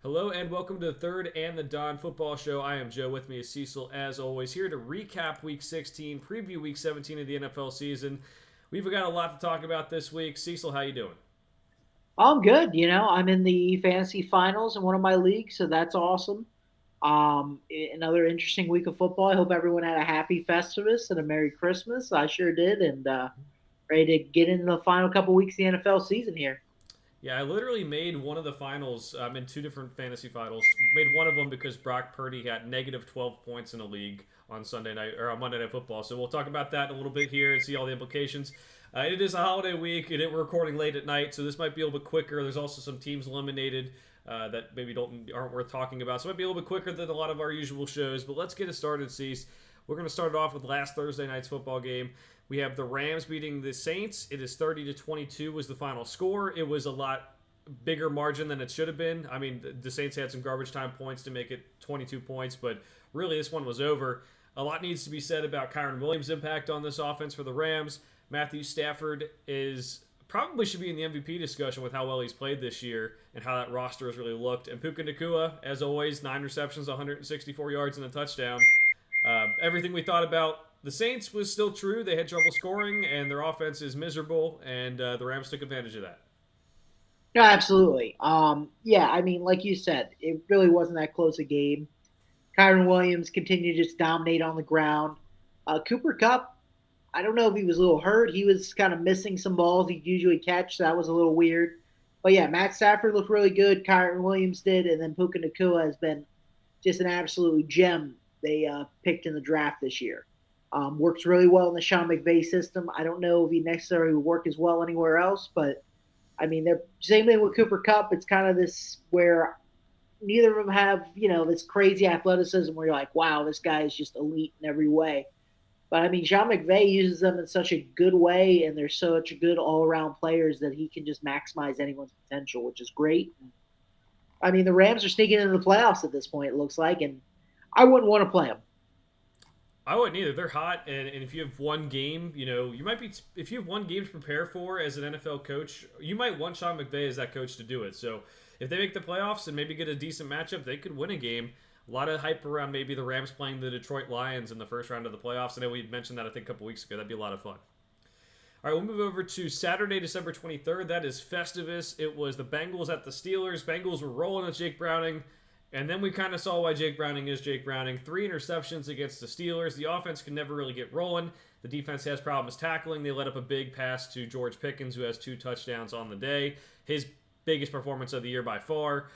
Hello and welcome to the Third and the Don Football Show. I am Joe. With me is Cecil, as always, here to recap Week 16, preview Week 17 of the NFL season. We've got a lot to talk about this week. Cecil, how you doing? I'm good. I'm in the fantasy finals in one of my leagues, so that's awesome. Another interesting week of football. I hope everyone had a happy Festivus and a Merry Christmas. I sure did, and ready to get into the final couple weeks of the NFL season here. Yeah, I literally made one of the finals. I'm in two different fantasy finals. Made one of them because Brock Purdy had negative 12 points in a league on Sunday night or on Monday Night Football. So we'll talk about that in a little bit here and see all the implications. It is a holiday week, and we're recording late at night, so this might be a little bit quicker. There's also some teams eliminated that maybe aren't worth talking about, so it might be a little bit quicker than a lot of our usual shows. But let's get it started, Cease. We're going to start it off with last Thursday night's football game. We have the Rams beating the Saints. It is 30-22 was the final score. It was a lot bigger margin than it should have been. I mean, the Saints had some garbage time points to make it 22 points, but really this one was over. A lot needs to be said about Kyron Williams' impact on this offense for the Rams. Matthew Stafford is probably should be in the MVP discussion with how well he's played this year and how that roster has really looked. And Puka Nacua, as always, 9 receptions, 164 yards, and a touchdown. Everything we thought about the Saints was still true. They had trouble scoring, and their offense is miserable, and the Rams took advantage of that. No, absolutely. Yeah, I mean, like you said, it really wasn't that close a game. Kyron Williams continued to just dominate on the ground. Cooper Cup, I don't know if he was a little hurt. He was kind of missing some balls he'd usually catch, so that was a little weird. But yeah, Matt Stafford looked really good. Kyron Williams did, and then Puka Nacua has been just an absolute gem they picked in the draft this year. Works really well in the Sean McVay system. I don't know if he necessarily would work as well anywhere else, but I mean, they're same thing with Cooper Cup. It's kind of this where neither of them have this crazy athleticism where you're like, wow, this guy is just elite in every way. But I mean, Sean McVay uses them in such a good way, and they're such good all around players that he can just maximize anyone's potential, which is great. I mean, the Rams are sneaking into the playoffs at this point, it looks like, and I wouldn't want to play them. I wouldn't either. They're hot, and if you have one game, you might be if you have one game to prepare for as an NFL coach, you might want Sean McVay as that coach to do it. So if they make the playoffs and maybe get a decent matchup, they could win a game. A lot of hype around maybe the Rams playing the Detroit Lions in the first round of the playoffs. I know we mentioned that I think a couple weeks ago. That'd be a lot of fun. All right, we'll move over to Saturday, December 23rd. That is Festivus. It was the Bengals at the Steelers. Bengals were rolling with Jake Browning. And then we kind of saw why Jake Browning is Jake Browning. 3 interceptions against the Steelers. The offense can never really get rolling. The defense has problems tackling. They let up a big pass to George Pickens, who has 2 touchdowns on the day. His biggest performance of the year by far.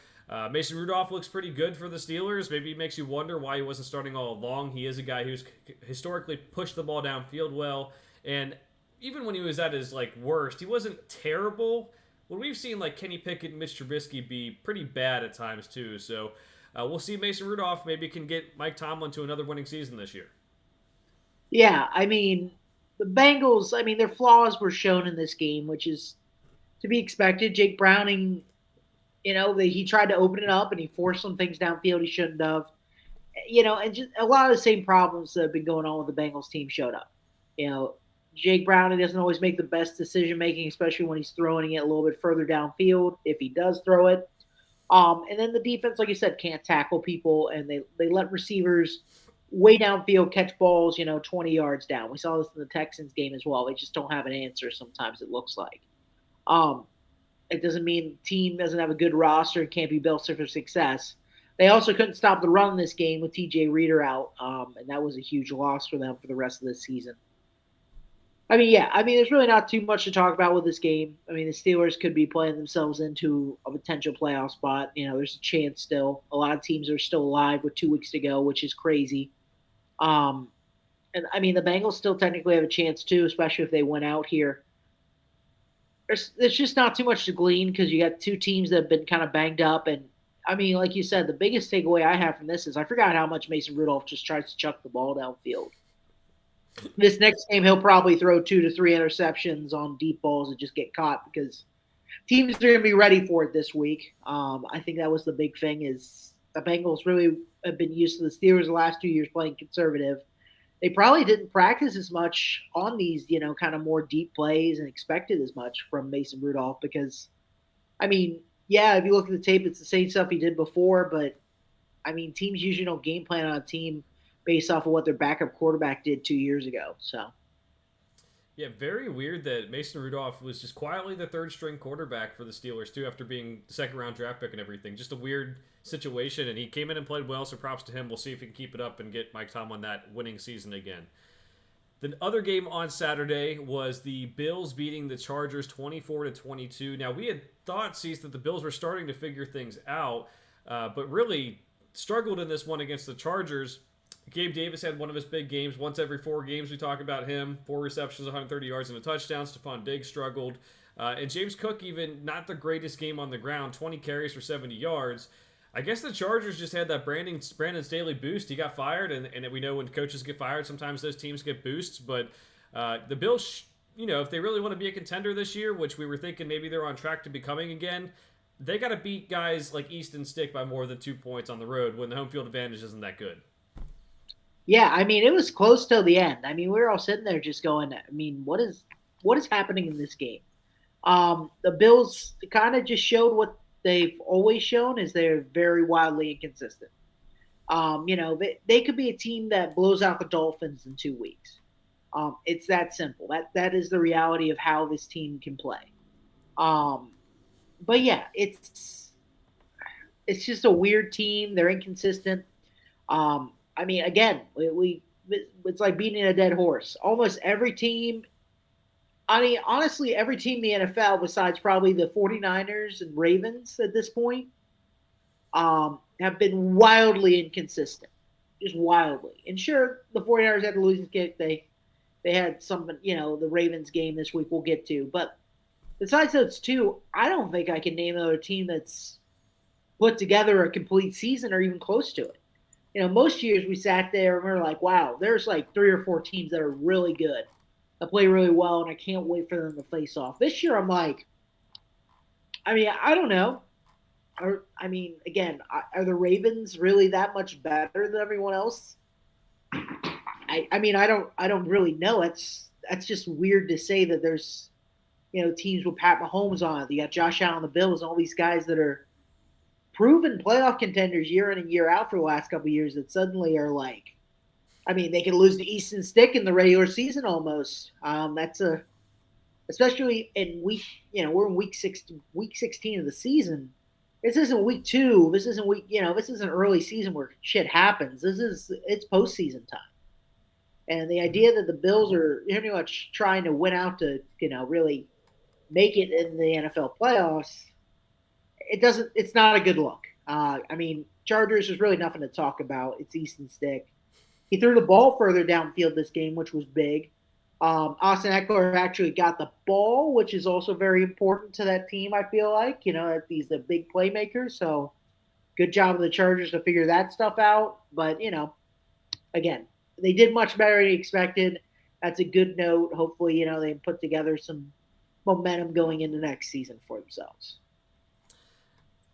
Mason Rudolph looks pretty good for the Steelers. Maybe it makes you wonder why he wasn't starting all along. He is a guy who's historically pushed the ball downfield well. And even when he was at his worst, he wasn't terrible. Well, we've seen Kenny Pickett and Mitch Trubisky be pretty bad at times too. So we'll see Mason Rudolph maybe can get Mike Tomlin to another winning season this year. Yeah, I mean, the Bengals, I mean, their flaws were shown in this game, which is to be expected. Jake Browning, he tried to open it up and he forced some things downfield he shouldn't have. And just a lot of the same problems that have been going on with the Bengals team showed up. You know, Jake Browning doesn't always make the best decision making, especially when he's throwing it a little bit further downfield, if he does throw it. And then the defense, like you said, can't tackle people, and they let receivers way downfield catch balls, 20 yards down. We saw this in the Texans game as well. They just don't have an answer sometimes, it looks like. Um, it doesn't mean the team doesn't have a good roster and can't be built for success. They also couldn't stop the run in this game with TJ Reader out, and that was a huge loss for them for the rest of the season. I mean, yeah, I mean, there's really not too much to talk about with this game. I mean, the Steelers could be playing themselves into a potential playoff spot. There's a chance still. A lot of teams are still alive with 2 weeks to go, which is crazy. Um, and I mean, the Bengals still technically have a chance too, especially if they win out here. There's just not too much to glean because you got two teams that have been kind of banged up. And I mean, like you said, the biggest takeaway I have from this is I forgot how much Mason Rudolph just tries to chuck the ball downfield. This next game, he'll probably throw 2 to 3 interceptions on deep balls and just get caught because teams are going to be ready for it this week. I think that was the big thing is the Bengals really have been used to the Steelers the last 2 years playing conservative. They probably didn't practice as much on these, kind of more deep plays and expected as much from Mason Rudolph because, I mean, yeah, if you look at the tape, it's the same stuff he did before. But I mean, teams usually don't game plan on a team based off of what their backup quarterback did 2 years ago. So Yeah, very weird that Mason Rudolph was just quietly the third string quarterback for the Steelers too, after being the second round draft pick and everything. Just a weird situation, and he came in and played well. So props to him. We'll see if he can keep it up and get Mike Tomlin that winning season again. The other game on Saturday was the Bills beating the Chargers 24-22. Now we had thought, Cease, that the Bills were starting to figure things out, but really struggled in this one against the Chargers. Gabe Davis had one of his big games. Once every 4 games, we talk about him. 4 receptions, 130 yards, and a touchdown. Stephon Diggs struggled. And James Cook, even not the greatest game on the ground, 20 carries for 70 yards. I guess the Chargers just had that Brandon Staley boost. He got fired, and we know when coaches get fired, sometimes those teams get boosts. But the Bills, if they really want to be a contender this year, which we were thinking maybe they're on track to becoming again, they got to beat guys like Easton Stick by more than 2 points on the road when the home field advantage isn't that good. yeah, I mean, it was close till the end. I mean, we were all sitting there just going, I mean, what is happening in this game? The Bills kind of just showed what they've always shown is they're very wildly inconsistent. They could be a team that blows out the Dolphins in 2 weeks. It's that simple. That is the reality of how this team can play. Um, but yeah, it's just a weird team. They're inconsistent. I mean, again, it's like beating a dead horse. Almost every team. I mean, honestly, every team in the NFL, besides probably the 49ers and Ravens at this point, have been wildly inconsistent, just wildly. And sure, the 49ers had the losing kick. They had some, the Ravens game this week we'll get to. But besides those two, I don't think I can name another team that's put together a complete season or even close to it. Most years we sat there and we are like, wow, there's like 3 or 4 teams that are really good, that play really well, and I can't wait for them to face off. This year I'm like, I mean, I don't know. I mean, again, are the Ravens really that much better than everyone else? I mean, I don't really know. That's just weird to say that there's teams with Pat Mahomes on it. You got Josh Allen, the Bills, and all these guys that are proven playoff contenders year in and year out for the last couple of years that suddenly are like, I mean, they could lose to Easton Stick in the regular season almost. Especially in we're in week 16 of the season. This isn't week 2. This isn't this isn't early season where shit happens. It's postseason time. And the idea that the Bills are pretty much trying to win out to, really make it in the NFL playoffs, it's not a good look. I mean, Chargers is really nothing to talk about. It's Easton Stick. He threw the ball further downfield this game, which was big. Austin Eckler actually got the ball, which is also very important to that team, I feel like. He's the big playmaker. So good job of the Chargers to figure that stuff out. But, again, they did much better than expected. That's a good note. Hopefully, they put together some momentum going into next season for themselves.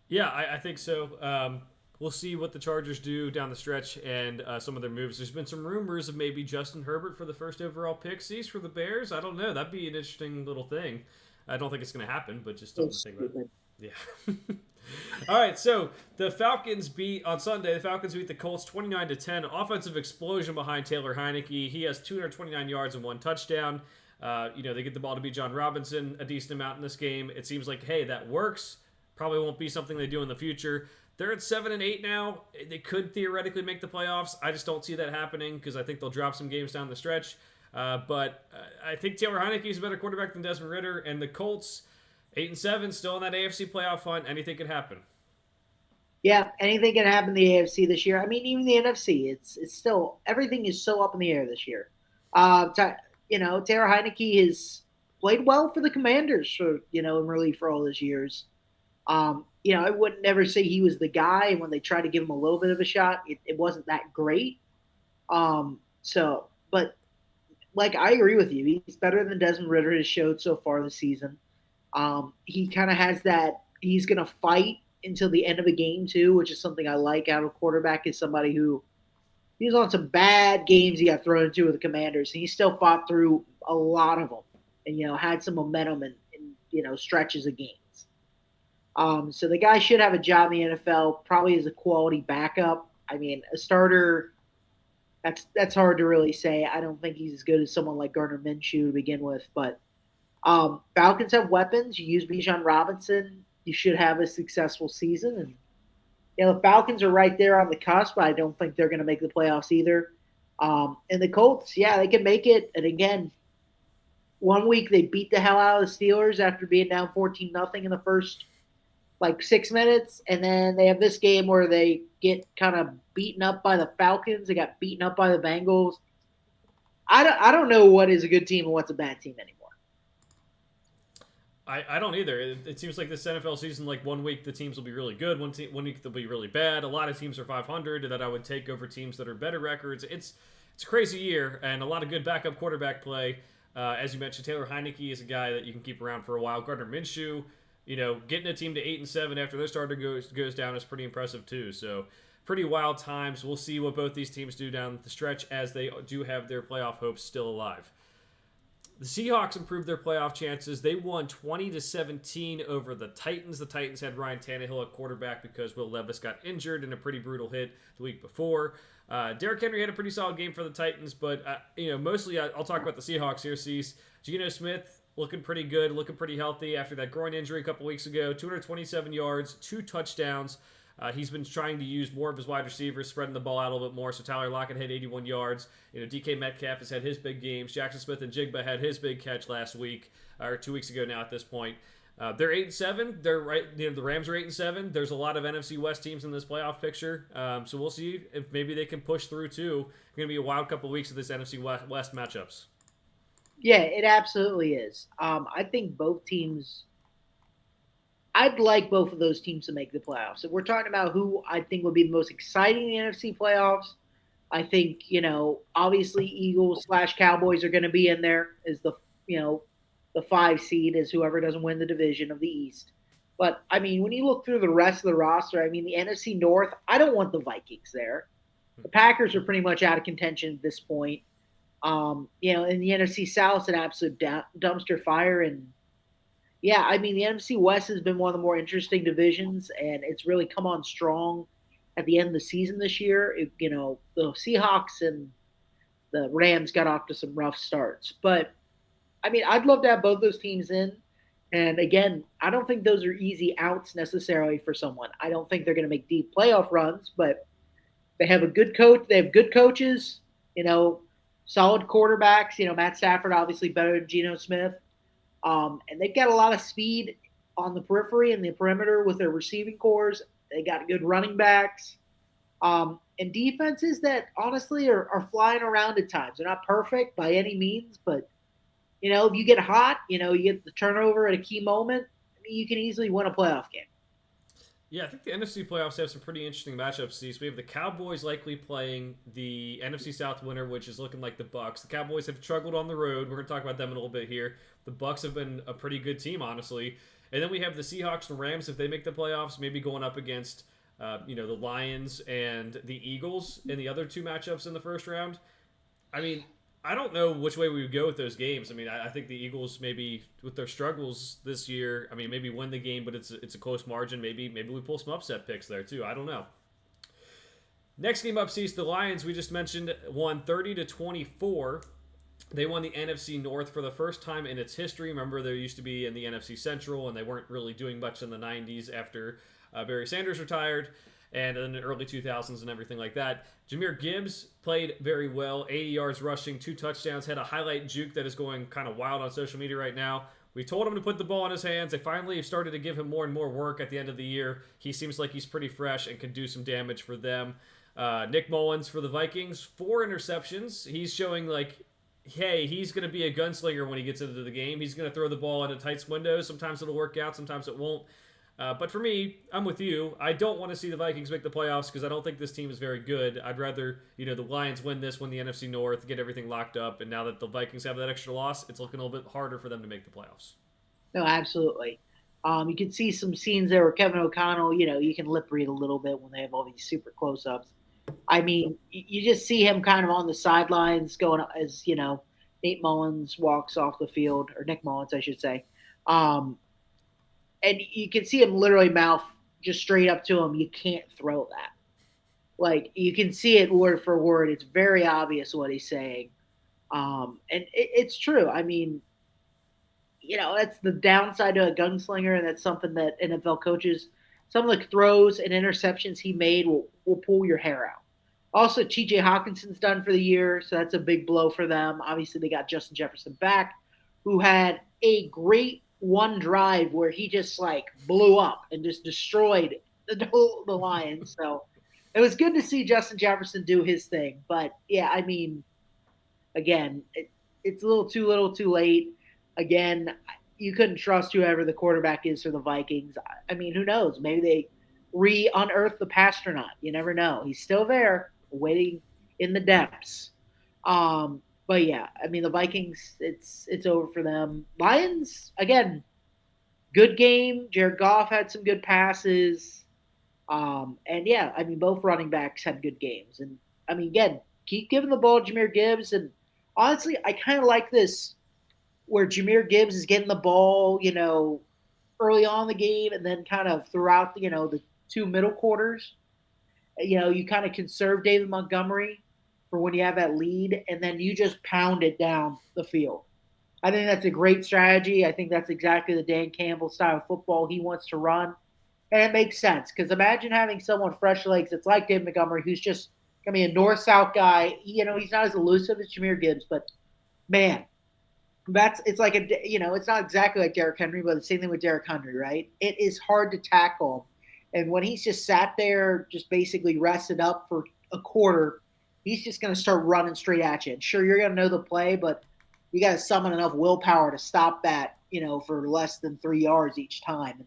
Yeah, I think so. We'll see what the Chargers do down the stretch and some of their moves. There's been some rumors of maybe Justin Herbert for the first overall pick sees for the Bears. I don't know. That'd be an interesting little thing. I don't think it's going to happen, but just something to think about. Yeah. All right, so the Falcons beat on Sunday. The Falcons beat the Colts 29-10. Offensive explosion behind Taylor Heineke. He has 229 yards and 1 touchdown. They get the ball to beat John Robinson a decent amount in this game. It seems like, hey, that works. Probably won't be something they do in the future. They're at 7-8 now. They could theoretically make the playoffs. I just don't see that happening because I think they'll drop some games down the stretch. But I think Taylor Heineke is a better quarterback than Desmond Ridder, and the Colts 8-7 still in that AFC playoff hunt. Anything could happen. Yeah, anything can happen in the AFC this year. I mean, even the NFC, it's still everything is so up in the air this year. Taylor Heineke has played well for the Commanders for in relief for all those years. I would never say he was the guy. And when they tried to give him a little bit of a shot, it wasn't that great. But like I agree with you, he's better than Desmond Ridder has showed so far this season. He kind of has that. He's going to fight until the end of a game too, which is something I like out of a quarterback. Is somebody who he's on some bad games he got thrown into with the Commanders, and he still fought through a lot of them, and had some momentum and stretches of games. So the guy should have a job in the NFL, probably as a quality backup. I mean, a starter, that's hard to really say. I don't think he's as good as someone like Gardner Minshew to begin with. But Falcons have weapons. You use Bijan Robinson, you should have a successful season. And the Falcons are right there on the cusp, but I don't think they're going to make the playoffs either. And the Colts, yeah, they can make it. And again, one week they beat the hell out of the Steelers after being down 14-0 in the first like 6 minutes, and then they have this game where they get kind of beaten up by the Falcons. They got beaten up by the Bengals. I don't know what is a good team and what's a bad team anymore. I don't either. It seems like this NFL season, like one week the teams will be really good, one week they'll be really bad. A lot of teams are 500 that I would take over teams that are better records. It's a crazy year and a lot of good backup quarterback play. As you mentioned, Taylor Heineke is a guy that you can keep around for a while. Gardner Minshew, getting a team to 8-7 after their starter goes down is pretty impressive too. So pretty wild times. We'll see what both these teams do down the stretch as they do have their playoff hopes still alive. The Seahawks improved their playoff chances. They won 20-17 over the Titans. The Titans had Ryan Tannehill at quarterback because Will Levis got injured in a pretty brutal hit the week before. Derrick Henry had a pretty solid game for the Titans, but mostly I'll talk about the Seahawks here. Cease Geno Smith looking pretty good, looking pretty healthy after that groin injury a couple weeks ago. 227 yards, 2 touchdowns. He's been trying to use more of his wide receivers, spreading the ball out a little bit more. So Tyler Lockett had 81 yards. DK Metcalf has had his big games. Jackson Smith and Jigba had his big catch last week, or 2 weeks ago now at this point. They're 8-7. They're right. The Rams are 8-7. There's a lot of NFC West teams in this playoff picture. So we'll see if maybe they can push through too. It's going to be a wild couple of weeks of this NFC West matchups. Yeah, it absolutely is. I think both teams. I'd like both of those teams to make the playoffs. If we're talking about who I think would be the most exciting in the NFC playoffs, I think obviously Eagles/Cowboys are going to be in there as the 5 seed is whoever doesn't win the division of the East. But I mean, when you look through the rest of the roster, I mean the NFC North, I don't want the Vikings there. The Packers are pretty much out of contention at this point. In the NFC South, it's an absolute dumpster fire, and yeah, I mean the NFC West has been one of the more interesting divisions, and it's really come on strong at the end of the season this year. The Seahawks and the Rams got off to some rough starts, but I mean I'd love to have both those teams in. And again, I don't think those are easy outs necessarily for someone. I don't think they're going to make deep playoff runs, but they have a good coach. They have good coaches. Solid quarterbacks. Matt Stafford obviously better than Geno Smith. And they've got a lot of speed on the periphery and the perimeter with their receiving cores. They got good running backs. And defenses that honestly are flying around at times. They're not perfect by any means, but if you get hot, you get the turnover at a key moment, I mean, you can easily win a playoff game. Yeah, I think the NFC playoffs have some pretty interesting matchups. These we have the Cowboys likely playing the NFC South winner, which is looking like the Bucks. The Cowboys have struggled on the road. We're going to talk about them in a little bit here. The Bucks have been a pretty good team, honestly. And then we have the Seahawks and Rams if they make the playoffs, maybe going up against the Lions and the Eagles in the other 2 matchups in the first round. I mean, I don't know which way we would go with those games. I mean, I think the Eagles maybe with their struggles this year, I mean, maybe win the game, but it's a close margin. Maybe we pull some upset picks there too. I don't know. Next game up sees the Lions. We just mentioned won 30-24. They won the NFC North for the first time in its history. Remember, they used to be in the NFC Central, and they weren't really doing much in the 90s after Barry Sanders retired. And in the early 2000s and everything like that. Jahmyr Gibbs played very well, 80 yards rushing, 2 touchdowns, had a highlight juke that is going kind of wild on social media right now. We told him to put the ball in his hands. They finally have started to give him more and more work at the end of the year. He seems like he's pretty fresh and can do some damage for them. Nick Mullins for the Vikings, 4 interceptions. He's showing hey, he's going to be a gunslinger when he gets into the game. He's going to throw the ball into tight windows. Sometimes it'll work out, sometimes it won't. But for me, I'm with you. I don't want to see the Vikings make the playoffs because I don't think this team is very good. I'd rather, the Lions win this, win the NFC North, get everything locked up. And now that the Vikings have that extra loss, it's looking a little bit harder for them to make the playoffs. No, absolutely. You can see some scenes there where Kevin O'Connell, you can lip read a little bit when they have all these super close ups. I mean, you just see him kind of on the sidelines going as, Nate Mullins walks off the field, or Nick Mullins, I should say. and you can see him literally mouth just straight up to him, "You can't throw that." Like you can see it word for word. It's very obvious what he's saying, and it's true. I mean, that's the downside to a gunslinger, and that's something that NFL coaches, some of the throws and interceptions he made will pull your hair out. Also, TJ Hawkinson's done for the year, so that's a big blow for them. Obviously, they got Justin Jefferson back, who had a great one drive where he just like blew up and just destroyed the Lions. So it was good to see Justin Jefferson do his thing. But yeah, I mean, again, it's a little too late. Again, you couldn't trust whoever the quarterback is for the Vikings. I mean, who knows? Maybe they re-unearth the Pastronaut. You never know. He's still there, waiting in the depths. But yeah, I mean, the Vikings, it's over for them. Lions, again, good game. Jared Goff had some good passes. And yeah, I mean, both running backs had good games. And I mean, again, keep giving the ball to Jameer Gibbs. And honestly, I kind of like this where Jameer Gibbs is getting the ball, early on in the game and then kind of throughout, the two middle quarters. You kind of conserve David Montgomery for when you have that lead, and then you just pound it down the field. I think that's a great strategy. I think that's exactly the Dan Campbell style of football he wants to run. And it makes sense because imagine having someone fresh legs. It's like David Montgomery, who's just going to be a north-south guy. He's not as elusive as Jameer Gibbs, but man, it's like it's not exactly like Derrick Henry, but the same thing with Derrick Henry, right? It is hard to tackle, and when he's just sat there, just basically rested up for a quarter, he's just going to start running straight at you. And sure, you're going to know the play, but you got to summon enough willpower to stop that, for less than 3 yards each time.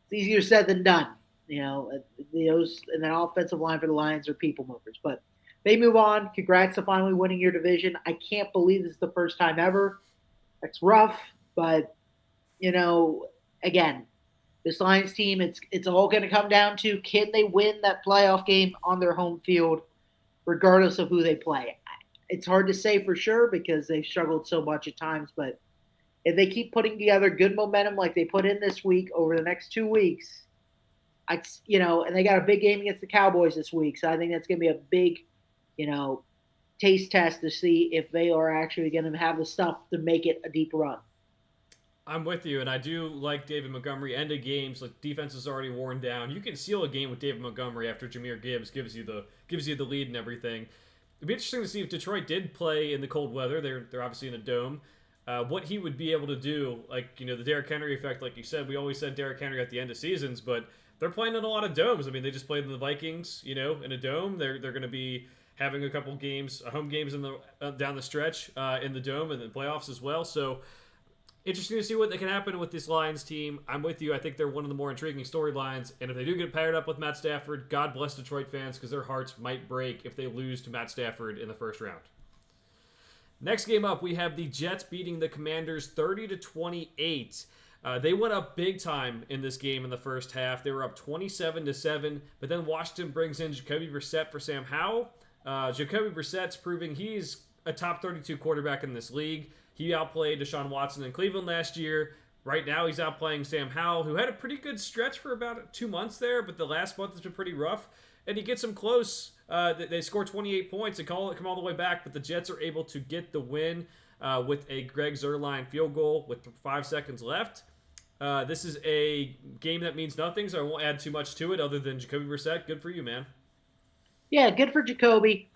It's easier said than done. Those and that offensive line for the Lions are people movers, but they move on. Congrats to finally winning your division. I can't believe this is the first time ever. That's rough, but again, this Lions team, it's all going to come down to can they win that playoff game on their home field, regardless of who they play. It's hard to say for sure because they've struggled so much at times, but if they keep putting together good momentum like they put in this week over the next 2 weeks, and they got a big game against the Cowboys this week, so I think that's going to be a big, taste test to see if they are actually going to have the stuff to make it a deep run. I'm with you, and I do like David Montgomery. End of games, like defense is already worn down. You can seal a game with David Montgomery after Jameer Gibbs gives you the lead and everything. It'd be interesting to see if Detroit did play in the cold weather. They're obviously in a dome. What he would be able to do, like the Derrick Henry effect, like you said. We always said Derrick Henry at the end of seasons, but they're playing in a lot of domes. I mean, they just played in the Vikings, in a dome. They're going to be having a couple games, home games in the down the stretch in the dome and the playoffs as well. So interesting to see what can happen with this Lions team. I'm with you. I think they're one of the more intriguing storylines. And if they do get paired up with Matt Stafford, God bless Detroit fans because their hearts might break if they lose to Matt Stafford in the first round. Next game up, we have the Jets beating the Commanders 30-28. They went up big time in this game in the first half. They were up 27-7, but then Washington brings in Jacoby Brissett for Sam Howell. Jacoby Brissett's proving he's a top 32 quarterback in this league. He outplayed Deshaun Watson in Cleveland last year. Right now, he's outplaying Sam Howell, who had a pretty good stretch for about 2 months there, but the last month has been pretty rough. And he gets them close. They score 28 points and come all the way back, but the Jets are able to get the win with a Greg Zuerlein field goal with 5 seconds left. This is a game that means nothing, so I won't add too much to it other than Jacoby Brissett. Good for you, man. Yeah, good for Jacoby.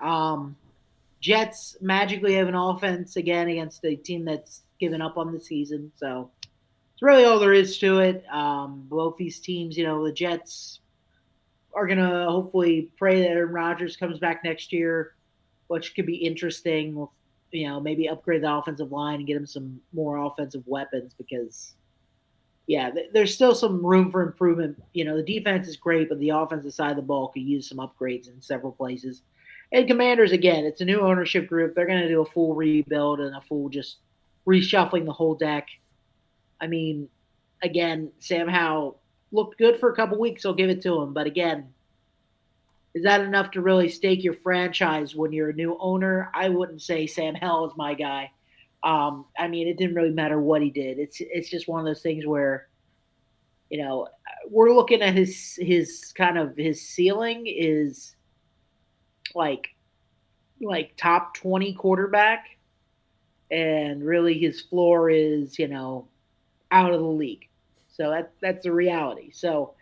Jets magically have an offense again against a team that's given up on the season. So it's really all there is to it. Both these teams, the Jets are going to hopefully pray that Aaron Rodgers comes back next year, which could be interesting. Maybe upgrade the offensive line and get him some more offensive weapons because, yeah, there's still some room for improvement. The defense is great, but the offensive side of the ball could use some upgrades in several places. And Commanders, again, it's a new ownership group. They're going to do a full rebuild and a full just reshuffling the whole deck. I mean, again, Sam Howell looked good for a couple weeks. I'll give it to him. But again, is that enough to really stake your franchise when you're a new owner? I wouldn't say Sam Howell is my guy. I mean, it didn't really matter what he did. It's just one of those things where You know, we're looking at his kind of his ceiling is like top 20 quarterback, and really his floor is out of the league. So that's the reality. So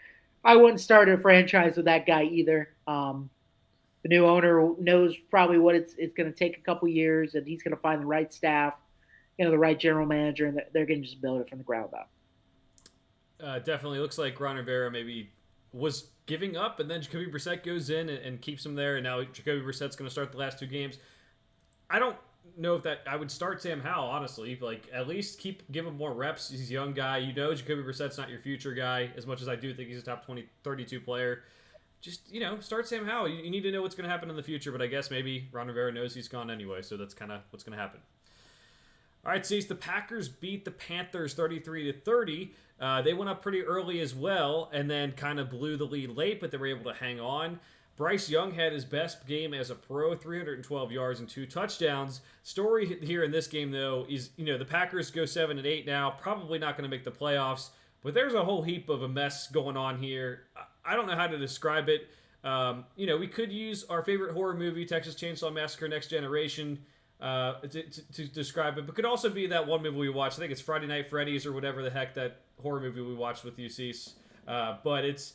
I wouldn't start a franchise with that guy either. The new owner knows probably what it's going to take a couple years, and he's going to find the right staff, the right general manager, and they're going to just build it from the ground up. Definitely looks like Ron Rivera maybe was giving up, and then Jacoby Brissett goes in and keeps him there, and now Jacoby Brissett's going to start the last two games. I don't know if that I would start Sam Howell, honestly. Like, at least give him more reps. He's a young guy. Jacoby Brissett's not your future guy, as much as I do think he's a top 20, 32 player. Just, start Sam Howell. You need to know what's going to happen in the future, but I guess maybe Ron Rivera knows he's gone anyway, so that's kind of what's going to happen. All right, Cease, the Packers beat the Panthers 33-30. They went up pretty early as well, and then kind of blew the lead late, but they were able to hang on. Bryce Young had his best game as a pro, 312 yards and 2 touchdowns. Story here in this game, though, is the Packers go 7-8 now, probably not going to make the playoffs, but there's a whole heap of a mess going on here. I don't know how to describe it. We could use our favorite horror movie, Texas Chainsaw Massacre: Next Generation, to describe it, but could also be that one movie we watched. I think it's Friday Night Freddy's or whatever the heck that horror movie we watched with you, Cease. But it's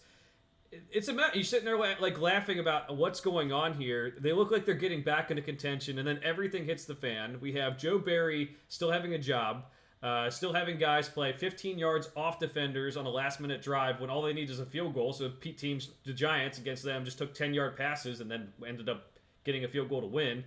a mess. You're sitting there like laughing about what's going on here. They look like they're getting back into contention, and then everything hits the fan. We have Joe Barry still having a job, still having guys play 15 yards off defenders on a last-minute drive when all they need is a field goal. So teams, the Giants against them, just took 10-yard passes and then ended up getting a field goal to win.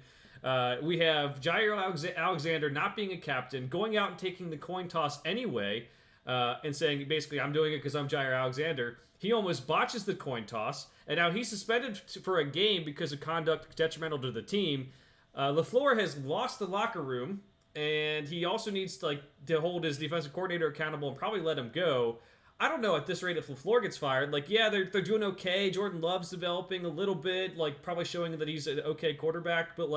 We have Jair Alexander not being a captain, going out and taking the coin toss anyway, and saying basically, I'm doing it because I'm Jair Alexander. He almost botches the coin toss, and now he's suspended for a game because of conduct detrimental to the team. LaFleur has lost the locker room, and he also needs to hold his defensive coordinator accountable and probably let him go. I don't know at this rate if LaFleur gets fired. They're doing okay. Jordan Love's developing a little bit, probably showing that he's an okay quarterback, but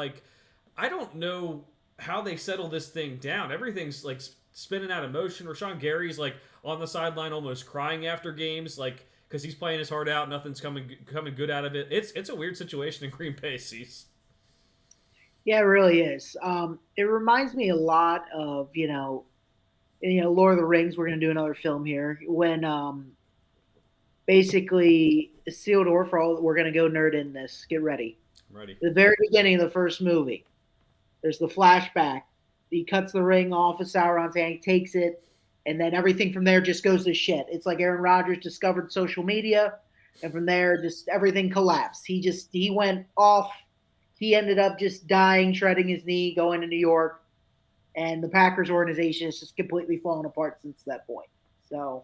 I don't know how they settle this thing down. Everything's spinning out of motion. Rashawn Gary's on the sideline almost crying after games, because he's playing his heart out. Nothing's coming good out of it. It's a weird situation in Green Bay, Cease. Yeah, it really is. It reminds me a lot of Lord of the Rings. We're going to do another film here when basically Isildur. For all we're going to go nerd in this. Get ready. I'm ready. The very beginning of the first movie, there's the flashback. He cuts the ring off of Sauron's hand, takes it, and then everything from there just goes to shit. It's like Aaron Rodgers discovered social media, and from there, just everything collapsed. He went off. He ended up just dying, shredding his knee, going to New York, and the Packers organization has just completely fallen apart since that point. So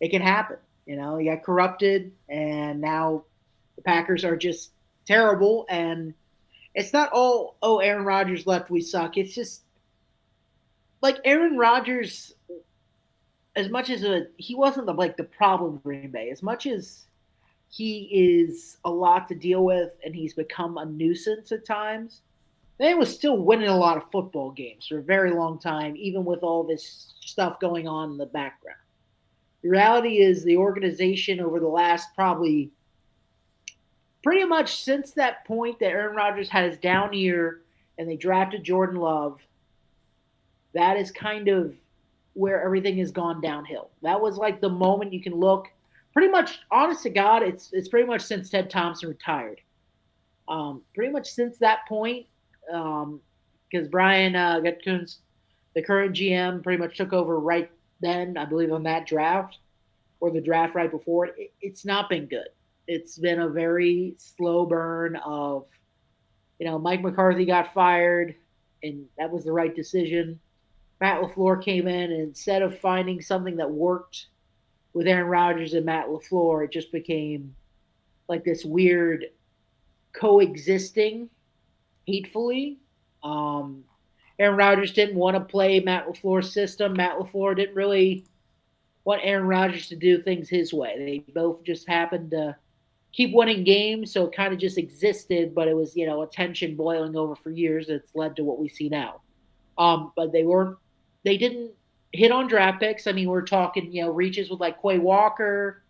it can happen. He got corrupted, and now the Packers are just terrible. And it's not all, oh, Aaron Rodgers left, we suck. It's just Aaron Rodgers, as much as he wasn't the problem in Green Bay, as much as he is a lot to deal with and he's become a nuisance at times, they was still winning a lot of football games for a very long time, even with all this stuff going on in the background. The reality is the organization over the last probably pretty much since that point that Aaron Rodgers had his down year and they drafted Jordan Love, that is kind of where everything has gone downhill. That was the moment you can look. Pretty much, honest to God, it's pretty much since Ted Thompson retired. Pretty much since that point, because Brian Gutekunst, the current GM, pretty much took over right then, I believe, on that draft or the draft right before it. It's not been good. It's been a very slow burn of, Mike McCarthy got fired, and that was the right decision. Matt LaFleur came in, and instead of finding something that worked with Aaron Rodgers and Matt LaFleur, it just became this weird coexisting hatefully. Aaron Rodgers didn't want to play Matt LaFleur's system. Matt LaFleur didn't really want Aaron Rodgers to do things his way. They both just happened to keep winning games, so it kind of just existed, but it was, a tension boiling over for years that's led to what we see now. But they didn't hit on draft picks. I mean, we're talking, reaches with like Quay Walker.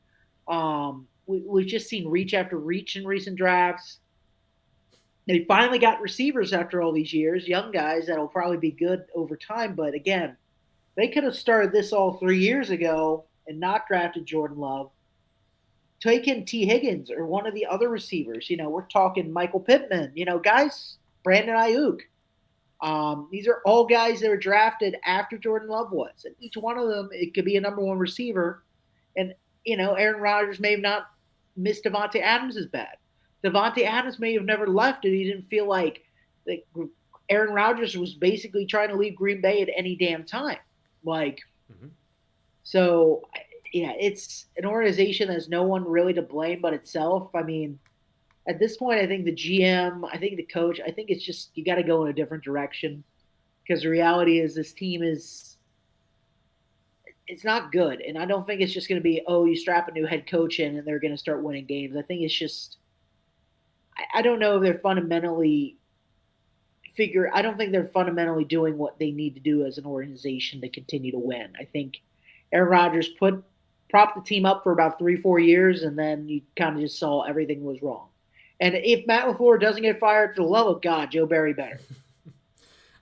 We've just seen reach after reach in recent drafts. They finally got receivers after all these years, young guys that'll probably be good over time. But again, they could have started this all 3 years ago and not drafted Jordan Love. Taken T. Higgins or one of the other receivers. We're talking Michael Pittman, guys, Brandon Ayuk. These are all guys that were drafted after Jordan Love was. And each one of them, it could be a number one receiver. And, Aaron Rodgers may have not missed Devontae Adams as bad. Devontae Adams may have never left and he didn't feel like Aaron Rodgers was basically trying to leave Green Bay at any damn time. Like, Mm-hmm. so, yeah, it's an organization that's no one really to blame but itself. I mean, at this point, I think the GM, I think the coach, I think it's just you got to go in a different direction because the reality is this team is it's not good, and I don't think it's just going to be you strap a new head coach in and they're going to start winning games. I think it's just I don't know if they're fundamentally figure. I don't think they're fundamentally doing what they need to do as an organization to continue to win. I think Aaron Rodgers propped the team up for about 3-4 years, and then you kind of just saw everything was wrong. And if Matt LaFleur doesn't get fired, for the love of God, Joe Barry better.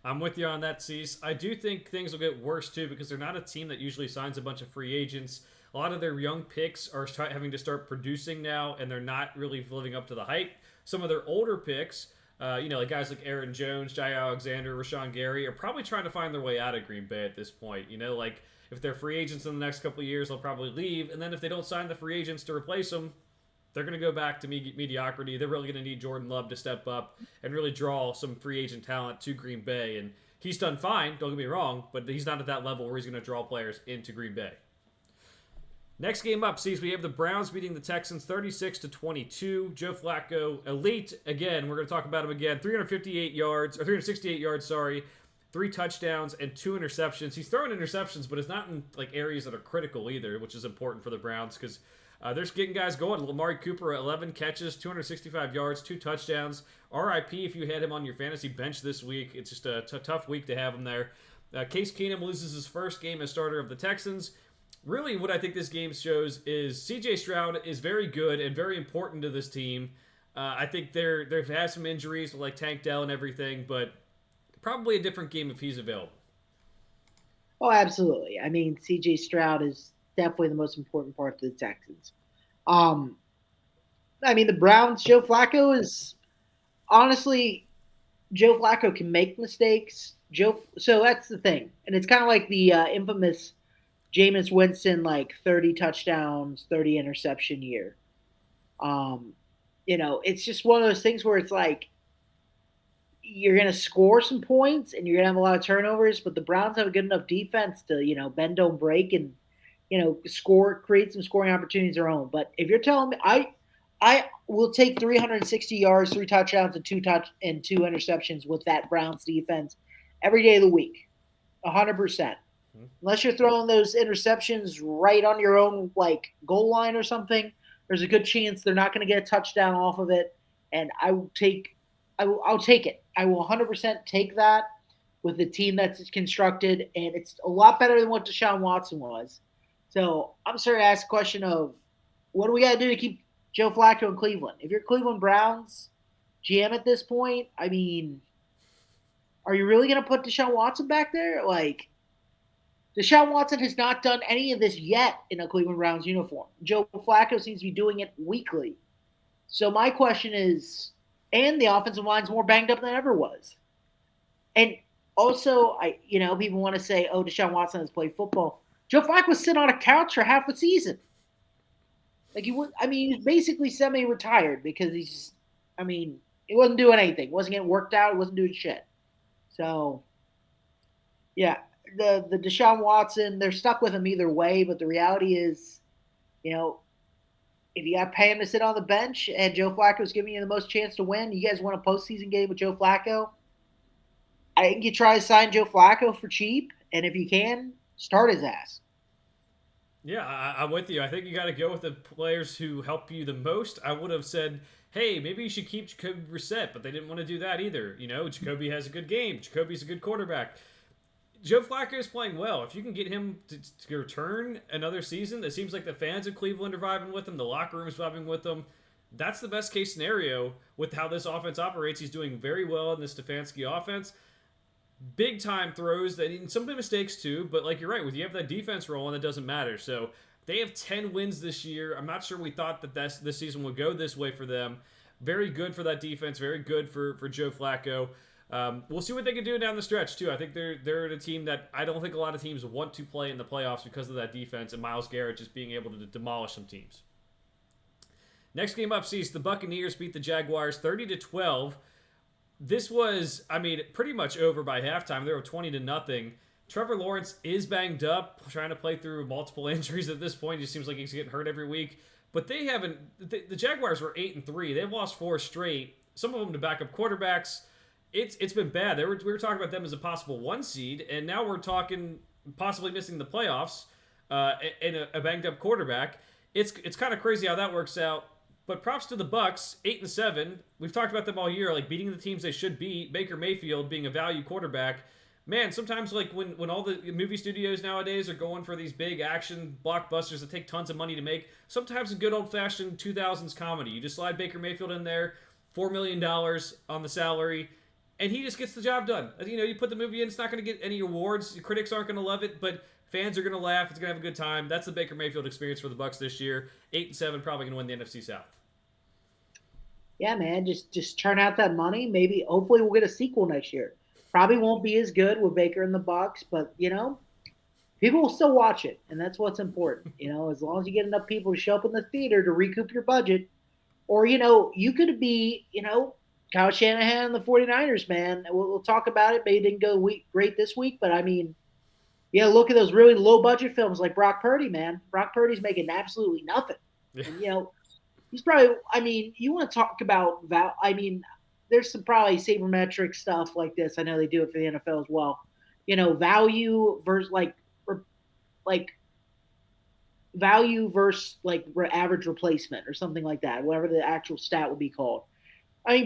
I'm with you on that, Cease. I do think things will get worse too because they're not a team that usually signs a bunch of free agents. A lot of their young picks are having to start producing now, and they're not really living up to the hype. Some of their older picks, like guys like Aaron Jones, Jai Alexander, Rashawn Gary, are probably trying to find their way out of Green Bay at this point. Like if they're free agents in the next couple of years, they'll probably leave, and then if they don't sign the free agents to replace them, they're going to go back to mediocrity. They're really going to need Jordan Love to step up and really draw some free agent talent to Green Bay. And he's done fine, don't get me wrong, but he's not at that level where he's going to draw players into Green Bay. Next game up, sees we have the Browns beating the Texans 36-22. Joe Flacco, elite again. We're going to talk about him again. 368 yards, sorry. 3 touchdowns and 2 interceptions. He's throwing interceptions, but it's not in like areas that are critical either, which is important for the Browns because they're getting guys going. Lamari Cooper, 11 catches, 265 yards, 2 touchdowns. RIP if you had him on your fantasy bench this week. It's just a tough week to have him there. Case Keenum loses his first game as starter of the Texans. Really, what I think this game shows is C.J. Stroud is very good and very important to this team. I think they've had some injuries like Tank Dell and everything, but probably a different game if he's available. Oh, absolutely. I mean, C.J. Stroud is definitely the most important part to the Texans. Um, I mean, the Browns, Joe Flacco is honestly, Joe Flacco can make mistakes. So that's the thing, and it's kind of like the infamous Jameis Winston, like 30 touchdowns, 30 interception year. Um, it's just one of those things where it's like you're going to score some points and you're going to have a lot of turnovers, but the Browns have a good enough defense to, bend, don't break and, create some scoring opportunities of their own. But if you're telling me, I will take 360 yards, 3 touchdowns, and 2 interceptions with that Browns defense every day of the week, 100%. Unless you're throwing those interceptions right on your own like goal line or something, there's a good chance they're not going to get a touchdown off of it. And I'll take it. I will 100% take that with the team that's constructed, and it's a lot better than what Deshaun Watson was. So I'm sorry to ask the question of what do we got to do to keep Joe Flacco in Cleveland? If you're Cleveland Browns GM at this point, I mean, are you really going to put Deshaun Watson back there? Like, Deshaun Watson has not done any of this yet in a Cleveland Browns uniform. Joe Flacco seems to be doing it weekly. So my question is, and the offensive line's more banged up than it ever was. And also, people want to say, oh, Deshaun Watson has played football. Joe Flacco was sitting on a couch for half the season. Like he was basically semi-retired because he wasn't doing anything. He wasn't getting worked out. He wasn't doing shit. So, yeah, the Deshaun Watson, they're stuck with him either way. But the reality is, if you got to pay him to sit on the bench and Joe Flacco's giving you the most chance to win, you guys want a postseason game with Joe Flacco? I think you try to sign Joe Flacco for cheap, and if you can, start his ass. Yeah, I'm with you. I think you got to go with the players who help you the most. I would have said, hey, maybe you should keep Jacoby Brissett, but they didn't want to do that either. Jacoby has a good game. Jacoby's a good quarterback. Joe Flacco is playing well. If you can get him to return another season, it seems like the fans of Cleveland are vibing with him. The locker room is vibing with him. That's the best case scenario with how this offense operates. He's doing very well in this Stefanski offense. Big time throws that some mistakes too, but like you're right, with you have that defense rolling, it doesn't matter. So they have 10 wins this year. I'm not sure we thought that this season would go this way for them. Very good for that defense. Very good for Joe Flacco. We'll see what they can do down the stretch too. I think they're a team that I don't think a lot of teams want to play in the playoffs because of that defense and Myles Garrett just being able to demolish some teams. Next game up sees the Buccaneers beat the Jaguars 30-12. This was, pretty much over by halftime. They were 20-0. Trevor Lawrence is banged up, trying to play through multiple injuries at this point. It just seems like he's getting hurt every week. But they haven't. The Jaguars were 8-3. They've lost 4 straight. Some of them to backup quarterbacks. It's been bad. We were talking about them as a possible 1 seed, and now we're talking possibly missing the playoffs and a banged up quarterback. It's kind of crazy how that works out. But props to the Bucs, 8-7. We've talked about them all year, like beating the teams they should beat. Baker Mayfield being a value quarterback. Man, sometimes like when all the movie studios nowadays are going for these big action blockbusters that take tons of money to make, sometimes a good old-fashioned 2000s comedy. You just slide Baker Mayfield in there, $4 million on the salary, and he just gets the job done. You put the movie in, it's not going to get any awards. The critics aren't going to love it, but fans are going to laugh. It's going to have a good time. That's the Baker Mayfield experience for the Bucs this year. 8-7, probably going to win the NFC South. Yeah, man, just turn out that money. Maybe, hopefully, we'll get a sequel next year. Probably won't be as good with Baker in the Bucs, but people will still watch it, and that's what's important. As long as you get enough people to show up in the theater to recoup your budget, or you could be Kyle Shanahan and the 49ers, man. We'll talk about it. Maybe it didn't go great this week, but look at those really low budget films like Brock Purdy, man. Brock Purdy's making absolutely nothing. Yeah. And, he's probably, you want to talk about, there's some probably sabermetric stuff like this. I know they do it for the NFL as well. Value versus average replacement or something like that, whatever the actual stat would be called.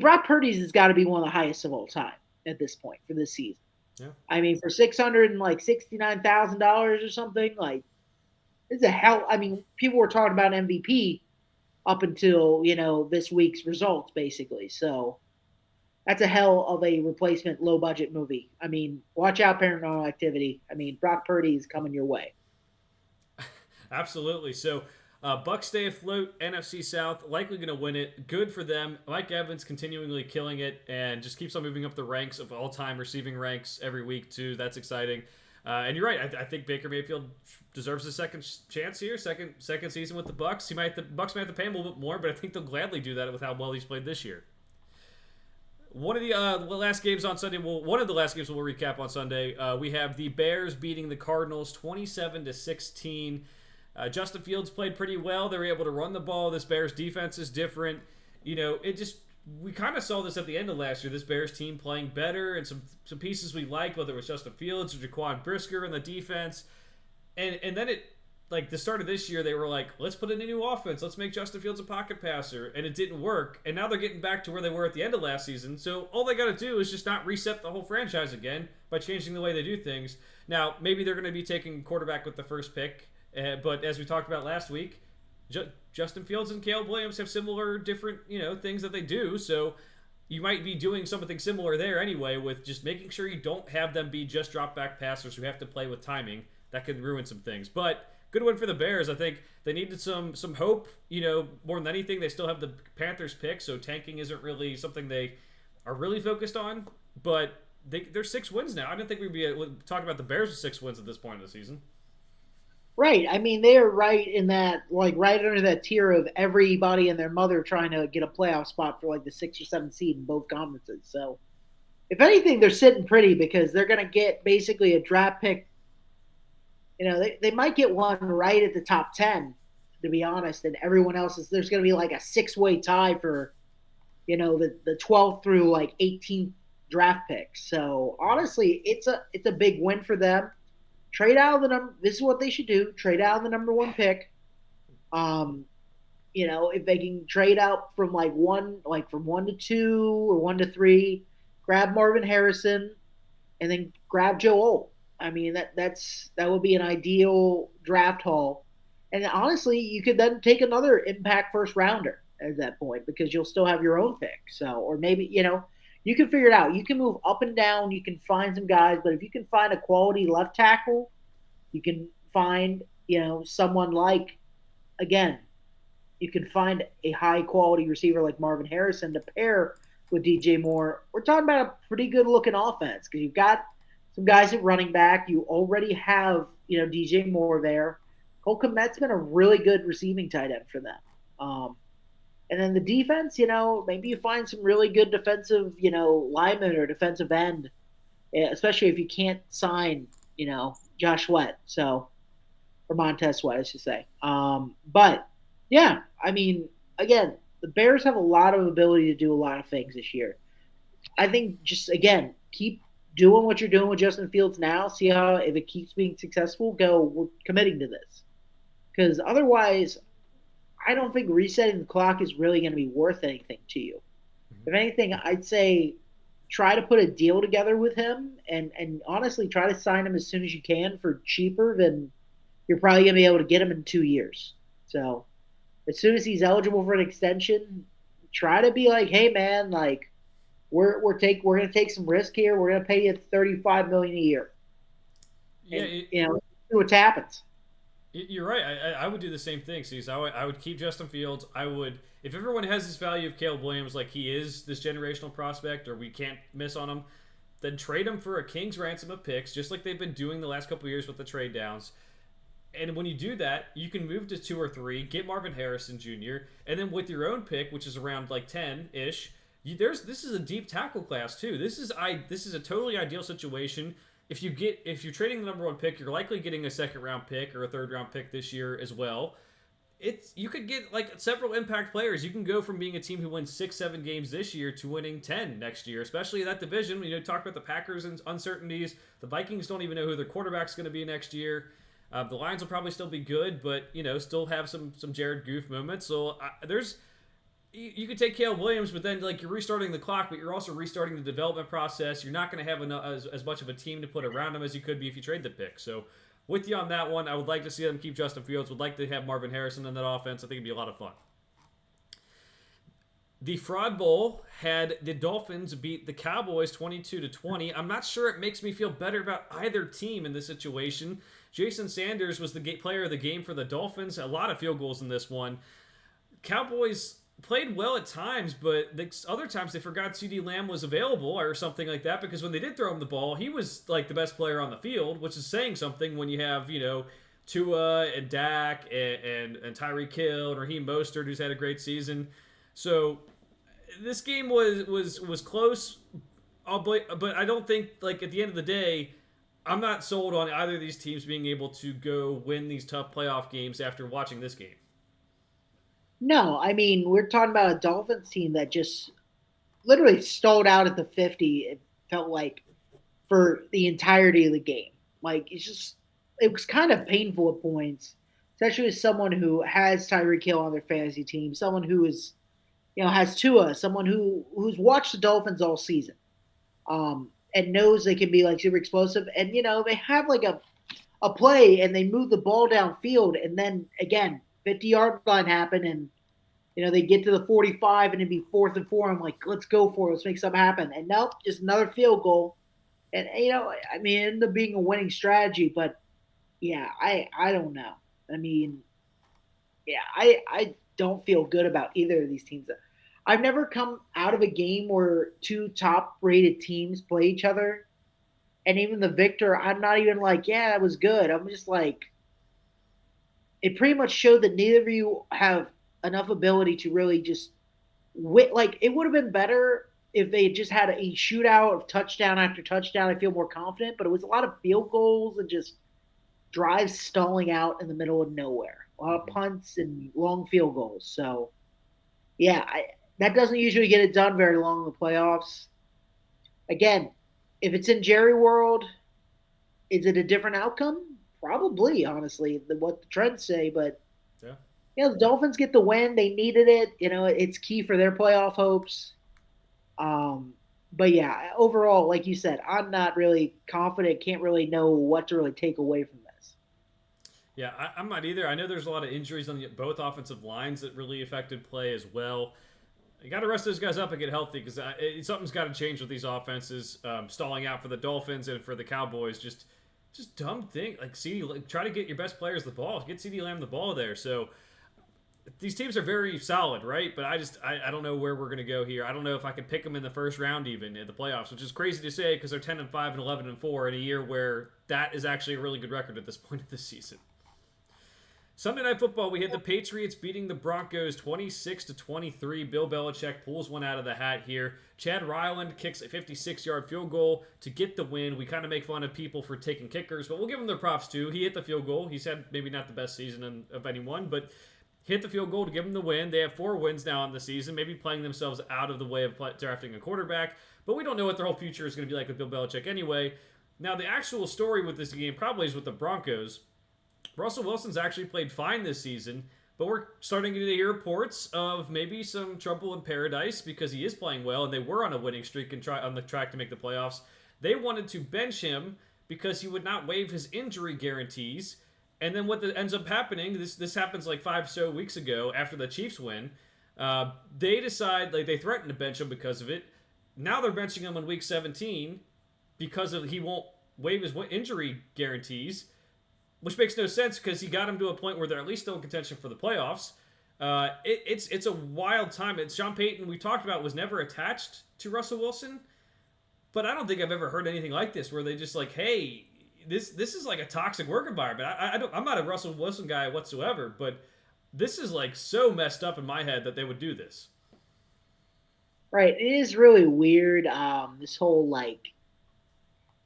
Brock Purdy's has got to be one of the highest of all time at this point for this season. Yeah. For $669,000 or something, it's a hell. People were talking about MVP up until this week's results, basically. So that's a hell of a replacement, low budget movie. Watch out, Paranormal Activity. Brock Purdy is coming your way. Absolutely. So Bucs stay afloat, NFC South, likely going to win it. Good for them. Mike Evans continually killing it and just keeps on moving up the ranks of all-time receiving ranks every week, too. That's exciting. And you're right. I think Baker Mayfield deserves a second chance here, second season with the Bucs. The Bucs might have to pay him a little bit more, but I think they'll gladly do that with how well he's played this year. One of the last games on Sunday. Well, one of the last games we'll recap on Sunday. We have the Bears beating the Cardinals 27-16. Justin Fields played pretty well. They were able to run the ball. This Bears defense is different. We kind of saw this at the end of last year. This Bears team playing better and some pieces we liked, whether it was Justin Fields or Jaquan Brisker in the defense. And then the start of this year, they were like, let's put in a new offense. Let's make Justin Fields a pocket passer. And it didn't work. And now they're getting back to where they were at the end of last season. So all they got to do is just not reset the whole franchise again by changing the way they do things. Now, maybe they're going to be taking quarterback with the first pick. But as we talked about last week, Justin Fields and Caleb Williams have similar, different, things that they do. So you might be doing something similar there anyway with just making sure you don't have them be just drop back passers who have to play with timing. That could ruin some things. But good win for the Bears. I think they needed some hope, more than anything. They still have the Panthers pick, so tanking isn't really something they are really focused on. But they're 6 wins now. I didn't think we'd be talking about the Bears with 6 wins at this point of the season. Right. They are right in that, right under that tier of everybody and their mother trying to get a playoff spot for the 6th or 7th seed in both conferences. So, if anything, they're sitting pretty because they're going to get basically a draft pick. They might get one right at the top 10, to be honest, and everyone else there's going to be a 6-way tie for, the 12th through 18th draft picks. So honestly, it's a big win for them. Trade out of the number. This is what they should do. Trade out of the number 1 pick. If they can trade out from from 1 to 2 or 1 to 3, grab Marvin Harrison, and then grab Joe Old. I mean, that would be an ideal draft haul. And honestly, you could then take another impact first rounder at that point because you'll still have your own pick. So, or maybe, you can figure it out. You can move up and down. You can find some guys, but if you can find a quality left tackle, you can find, someone like, again, you can find a high quality receiver like Marvin Harrison to pair with DJ Moore. We're talking about a pretty good looking offense because you've got some guys at running back. You already have, DJ Moore there. Cole Kmet's been a really good receiving tight end for them. And then the defense, maybe you find some really good defensive, lineman or defensive end, especially if you can't sign, Josh Sweat. So, or Montez Sweat, I should say. But yeah, I mean, again, the Bears have a lot of ability to do a lot of things this year. I think just again, keep doing what you're doing with Justin Fields now. See how if it keeps being successful, we're committing to this. Because otherwise, I don't think resetting the clock is really going to be worth anything to you. Mhm. If anything, I'd say try to put a deal together with him and honestly try to sign him as soon as you can for cheaper than you're probably going to be able to get him in 2 years. So as soon as he's eligible for an extension, try to be like, hey man, like we're gonna take some risk here. We're gonna pay you 35 million a year, Yeah, and see what happens. you're right. I would do the same thing. See, so I would keep Justin Fields. I would, if everyone has this value of Caleb Williams, like he is this generational prospect, or we can't miss on him, then trade him for a king's ransom of picks, just like they've been doing the last couple of years with the trade downs. And when you do that, you can move to 2 or 3, get Marvin Harrison Jr., and then with your own pick, which is around like 10 ish, this is a deep tackle class too. This is a totally ideal situation. If you're trading the number 1 pick, you're likely getting a second round pick or a third round pick this year as well. You could get like several impact players. You can go from being a team who wins 6, 7 games this year to winning 10 next year, especially in that division. Talk about the Packers and uncertainties. The Vikings don't even know who their quarterback's going to be next year. The Lions will probably still be good, but still have some Jared Goof moments. So there's you could take Caleb Williams, but then like you're restarting the clock, but you're also restarting the development process. You're not going to have as much of a team to put around him as you could be if you trade the pick. So with you on that one, I would like to see them keep Justin Fields. Would like to have Marvin Harrison in that offense. I think it'd be a lot of fun. The Fraud Bowl had the Dolphins beat the Cowboys 22-20. I'm not sure it makes me feel better about either team in this situation. Jason Sanders was the player of the game for the Dolphins. A lot of field goals in this one. Cowboys played well at times, but other times they forgot CeeDee Lamb was available or something like that, because when they did throw him the ball, he was like the best player on the field, which is saying something when you have, Tua and Dak and Tyreek Hill and Raheem Mostert, who's had a great season. So this game was close, but I don't think, like, at the end of the day, I'm not sold on either of these teams being able to go win these tough playoff games after watching this game. No, I mean we're talking about a Dolphins team that just literally stalled out at the 50. It felt like for the entirety of the game. Like it was kind of painful at points, especially as someone who has Tyreek Hill on their fantasy team, someone who is has Tua, someone who's watched the Dolphins all season, and knows they can be like super explosive. And they have like a play and they move the ball downfield, and then again 50-yard line happen, and they get to the 45 and it'd be 4th and 4. I'm like, let's go for it, let's make something happen. And nope, just another field goal. And I mean, it ended up being a winning strategy, but yeah, I don't know. I mean, yeah, I don't feel good about either of these teams. I've never come out of a game where two top rated teams play each other, and even the victor, I'm not even like, yeah, it was good. I'm just like, it pretty much showed that neither of you have enough ability to really just win. Like, it would have been better if they just had a shootout of touchdown after touchdown. I feel more confident, but it was a lot of field goals and just drives stalling out in the middle of nowhere. A lot of Mm-hmm. punts and long field goals. So, yeah, that doesn't usually get it done very long in the playoffs. Again, if it's in Jerry World, is it a different outcome? Probably, honestly, than what the trends say. But Yeah. the Dolphins get the win. They needed it. It's key for their playoff hopes. Um, but yeah, overall, like you said, I'm not really confident. Can't really know what to really take away from this. Yeah, I'm not either. I know there's a lot of injuries on both offensive lines that really affected play as well. You got to rest those guys up and get healthy because something's got to change with these offenses. Stalling out for the Dolphins and for the Cowboys, just dumb thing. Like CD, like, try to get your best players the ball. Get CD Lamb the ball there. So these teams are very solid, right? But I don't know where we're going to go here. I don't know if I can pick them in the first round even in the playoffs, which is crazy to say because they're 10-5 and 11-4 in a year where that is actually a really good record at this point of the season. Sunday Night Football, we had the Patriots beating the Broncos 26-23. Bill Belichick pulls one out of the hat here. Chad Ryland kicks a 56-yard field goal to get the win. We kind of make fun of people for taking kickers, but we'll give him their props too. He hit the field goal. He's had maybe not the best season of anyone, but hit the field goal to give them the win. They have 4 wins now on the season, maybe playing themselves out of the way of drafting a quarterback, but we don't know what their whole future is going to be like with Bill Belichick anyway. Now, the actual story with this game probably is with the Broncos. Russell Wilson's actually played fine this season, but we're starting to hear reports of maybe some trouble in paradise because he is playing well and they were on a winning streak and on the track to make the playoffs. They wanted to bench him because he would not waive his injury guarantees. And then what ends up happening, this happens like 5 weeks ago after the Chiefs win, they decide, like they threaten to bench him because of it. Now they're benching him in week 17 because of he won't waive his injury guarantees, which makes no sense because he got him to a point where they're at least still in contention for the playoffs. It's a wild time. It's Sean Payton, we talked about, was never attached to Russell Wilson, but I don't think I've ever heard anything like this where they just like, hey, this is like a toxic work environment. I'm not a Russell Wilson guy whatsoever, but this is like so messed up in my head that they would do this. Right. It is really weird. This whole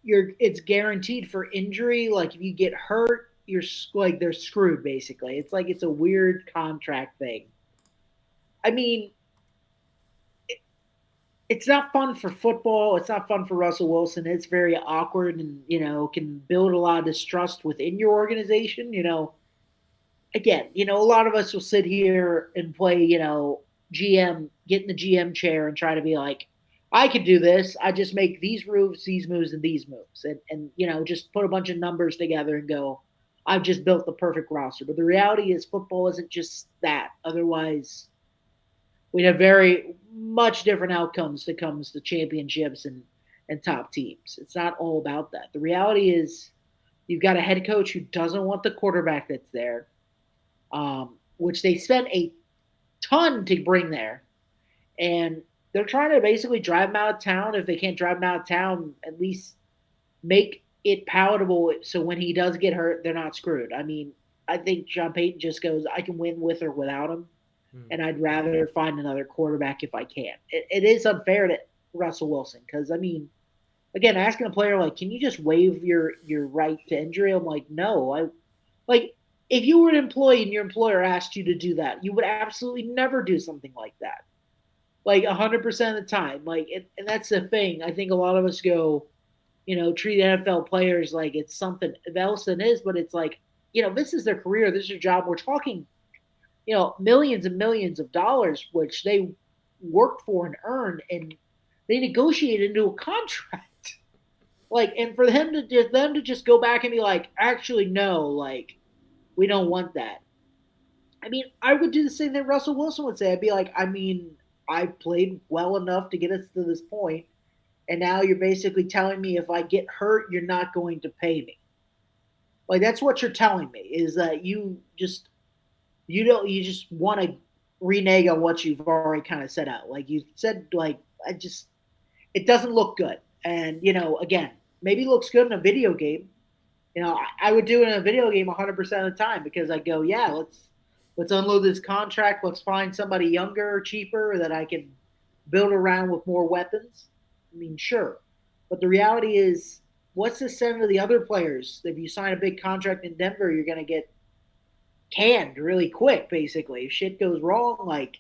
it's guaranteed for injury. Like if you get hurt, you're like they're screwed basically. It's like it's a weird contract thing. I mean, it's not fun for football. It's not fun for Russell Wilson. It's very awkward and can build a lot of distrust within your organization. Again, a lot of us will sit here and play, GM, get in the GM chair and try to be like, I could do this. I just make these moves, and these moves, and just put a bunch of numbers together and go, I've just built the perfect roster. But the reality is, football isn't just that. Otherwise, we'd have very much different outcomes that comes to championships and top teams. It's not all about that. The reality is, you've got a head coach who doesn't want the quarterback that's there, which they spent a ton to bring there. And they're trying to basically drive him out of town. If they can't drive him out of town, at least make it palatable so when he does get hurt, they're not screwed. I mean, I think John Payton just goes, I can win with or without him, and I'd rather find another quarterback if I can. It is unfair to Russell Wilson because, I mean, again, asking a player, like, can you just waive your right to injury? I'm like, no. Like, if you were an employee and your employer asked you to do that, you would absolutely never do something like that. Like 100% of the time. Like, and that's the thing. I think a lot of us go, treat NFL players like it's something else than it is, but it's like, this is their career, this is their job. We're talking, millions and millions of dollars, which they worked for and earned, and they negotiated into a contract. Like, and for them to just go back and be like, actually, no, like, we don't want that. I mean, I would do the same thing Russell Wilson would say. I'd be like, I mean, I played well enough to get us to this point, and now you're basically telling me if I get hurt, you're not going to pay me. Like that's what you're telling me is that you just want to renege on what you've already kind of set out. Like you said, like it doesn't look good. And again, maybe it looks good in a video game. I would do it in a video game 100% of the time because I go, yeah, let's unload this contract. Let's find somebody younger, cheaper that I can build around with more weapons. I mean, sure, but the reality is, what's the sense of the other players? If you sign a big contract in Denver, you're going to get canned really quick. Basically, if shit goes wrong, like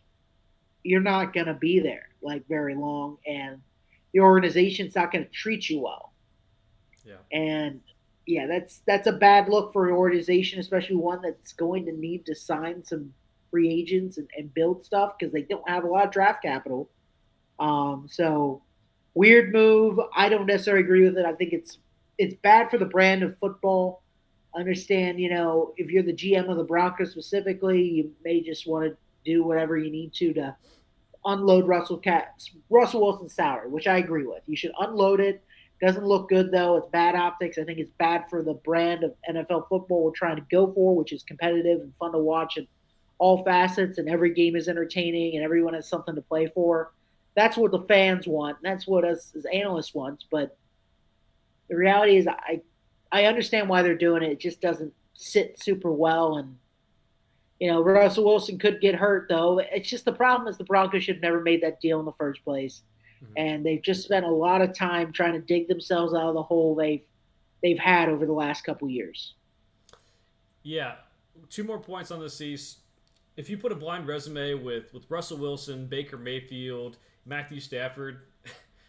you're not going to be there like very long, and the organization's not going to treat you well. Yeah. And yeah, that's a bad look for an organization, especially one that's going to need to sign some free agents and build stuff because they don't have a lot of draft capital. So Weird move. I don't necessarily agree with it. I think it's bad for the brand of football. I understand, if you're the GM of the Broncos specifically, you may just want to do whatever you need to unload Russell Wilson's salary, which I agree with. You should unload it. Doesn't look good though. It's bad optics. I think it's bad for the brand of NFL football we're trying to go for, which is competitive and fun to watch in all facets, and every game is entertaining and everyone has something to play for. That's what the fans want. And that's what us as analysts want. But the reality is, I understand why they're doing it. It just doesn't sit super well, and Russell Wilson could get hurt, though. It's just the problem is the Broncos should have never made that deal in the first place. Mhm. And they've just spent a lot of time trying to dig themselves out of the hole they've had over the last couple years. Yeah, two more points on the Cease. If you put a blind resume with Russell Wilson, Baker Mayfield, Matthew Stafford,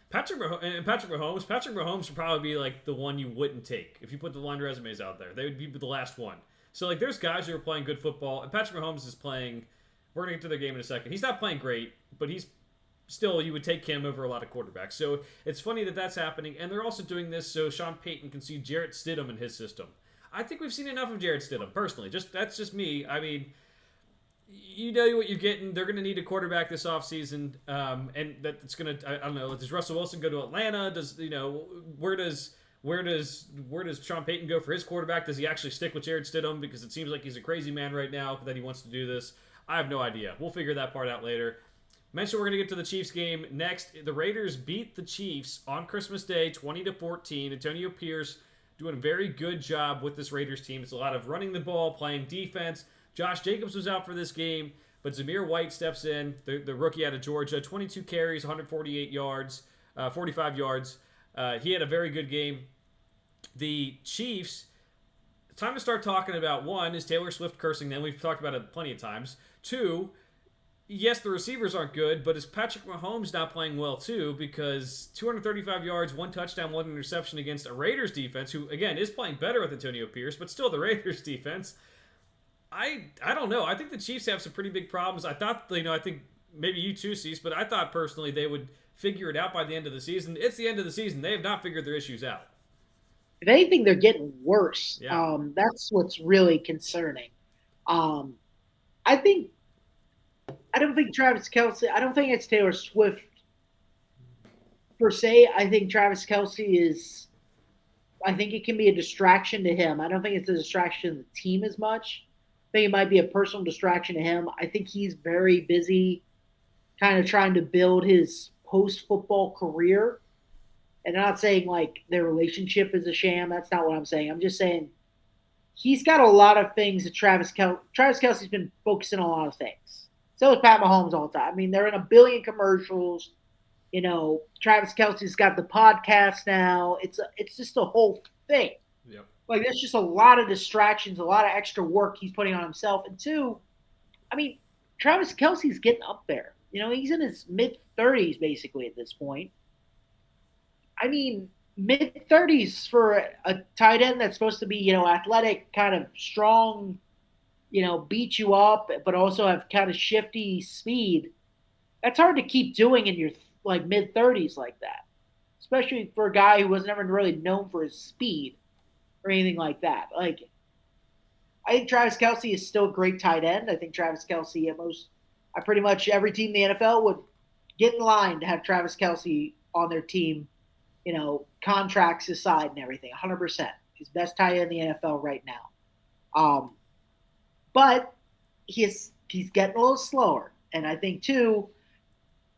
Patrick Mahomes would probably be like the one you wouldn't take if you put the blind resumes out there. They would be the last one. So like, there's guys who are playing good football, and Patrick Mahomes is playing. We're gonna get to their game in a second. He's not playing great, but he's still, you would take him over a lot of quarterbacks. So it's funny that that's happening, and they're also doing this so Sean Payton can see Jarrett Stidham in his system. I think we've seen enough of Jarrett Stidham personally. Just that's just me. I mean, you know what you're getting. They're going to need a quarterback this offseason, and that's going to. I don't know. Does Russell Wilson go to Atlanta? Does where does Sean Payton go for his quarterback? Does he actually stick with Jarrett Stidham because it seems like he's a crazy man right now that he wants to do this? I have no idea. We'll figure that part out later. Mentioned we're going to get to the Chiefs game next. The Raiders beat the Chiefs on Christmas Day, 20-14. Antonio Pierce doing a very good job with this Raiders team. It's a lot of running the ball, playing defense. Josh Jacobs was out for this game, but Zamir White steps in, the rookie out of Georgia, 22 carries, 148 yards, 45 yards. He had a very good game. The Chiefs, time to start talking about, one, is Taylor Swift cursing them? We've talked about it plenty of times. Two, yes, the receivers aren't good, but is Patrick Mahomes not playing well too? Because 235 yards, one touchdown, one interception against a Raiders defense, who again is playing better with Antonio Pierce, but still the Raiders defense. I don't know. I think the Chiefs have some pretty big problems. I thought, I think maybe you too, Cease, but I thought personally they would figure it out by the end of the season. It's the end of the season. They have not figured their issues out. If anything, they're getting worse. Yeah. That's what's really concerning. Um, I think I don't think Travis Kelsey. I don't think it's Taylor Swift per se. I think Travis Kelsey is. I think it can be a distraction to him. I don't think it's a distraction to the team as much. I think it might be a personal distraction to him. I think he's very busy, kind of trying to build his post-football career. And I'm not saying like their relationship is a sham. That's not what I'm saying. I'm just saying he's got a lot of things that Travis Kelsey's been focusing on a lot of things. So is Pat Mahomes all the time. I mean, they're in a billion commercials. Travis Kelsey's got the podcast now. It's just a whole thing. Yep. Like there's just a lot of distractions, a lot of extra work he's putting on himself. And two, I mean, Travis Kelsey's getting up there. He's in his mid-30s basically at this point. I mean, mid-30s for a tight end that's supposed to be, athletic, kind of strong, beat you up, but also have kind of shifty speed. That's hard to keep doing in your like mid-30s like that, especially for a guy who was never really known for his speed or anything like that. Like, I think Travis Kelsey is still a great tight end. I think Travis Kelsey pretty much every team in the NFL would get in line to have Travis Kelsey on their team. Contracts aside and everything, 100%. He's best tight end in the NFL right now. But he's getting a little slower, and I think too,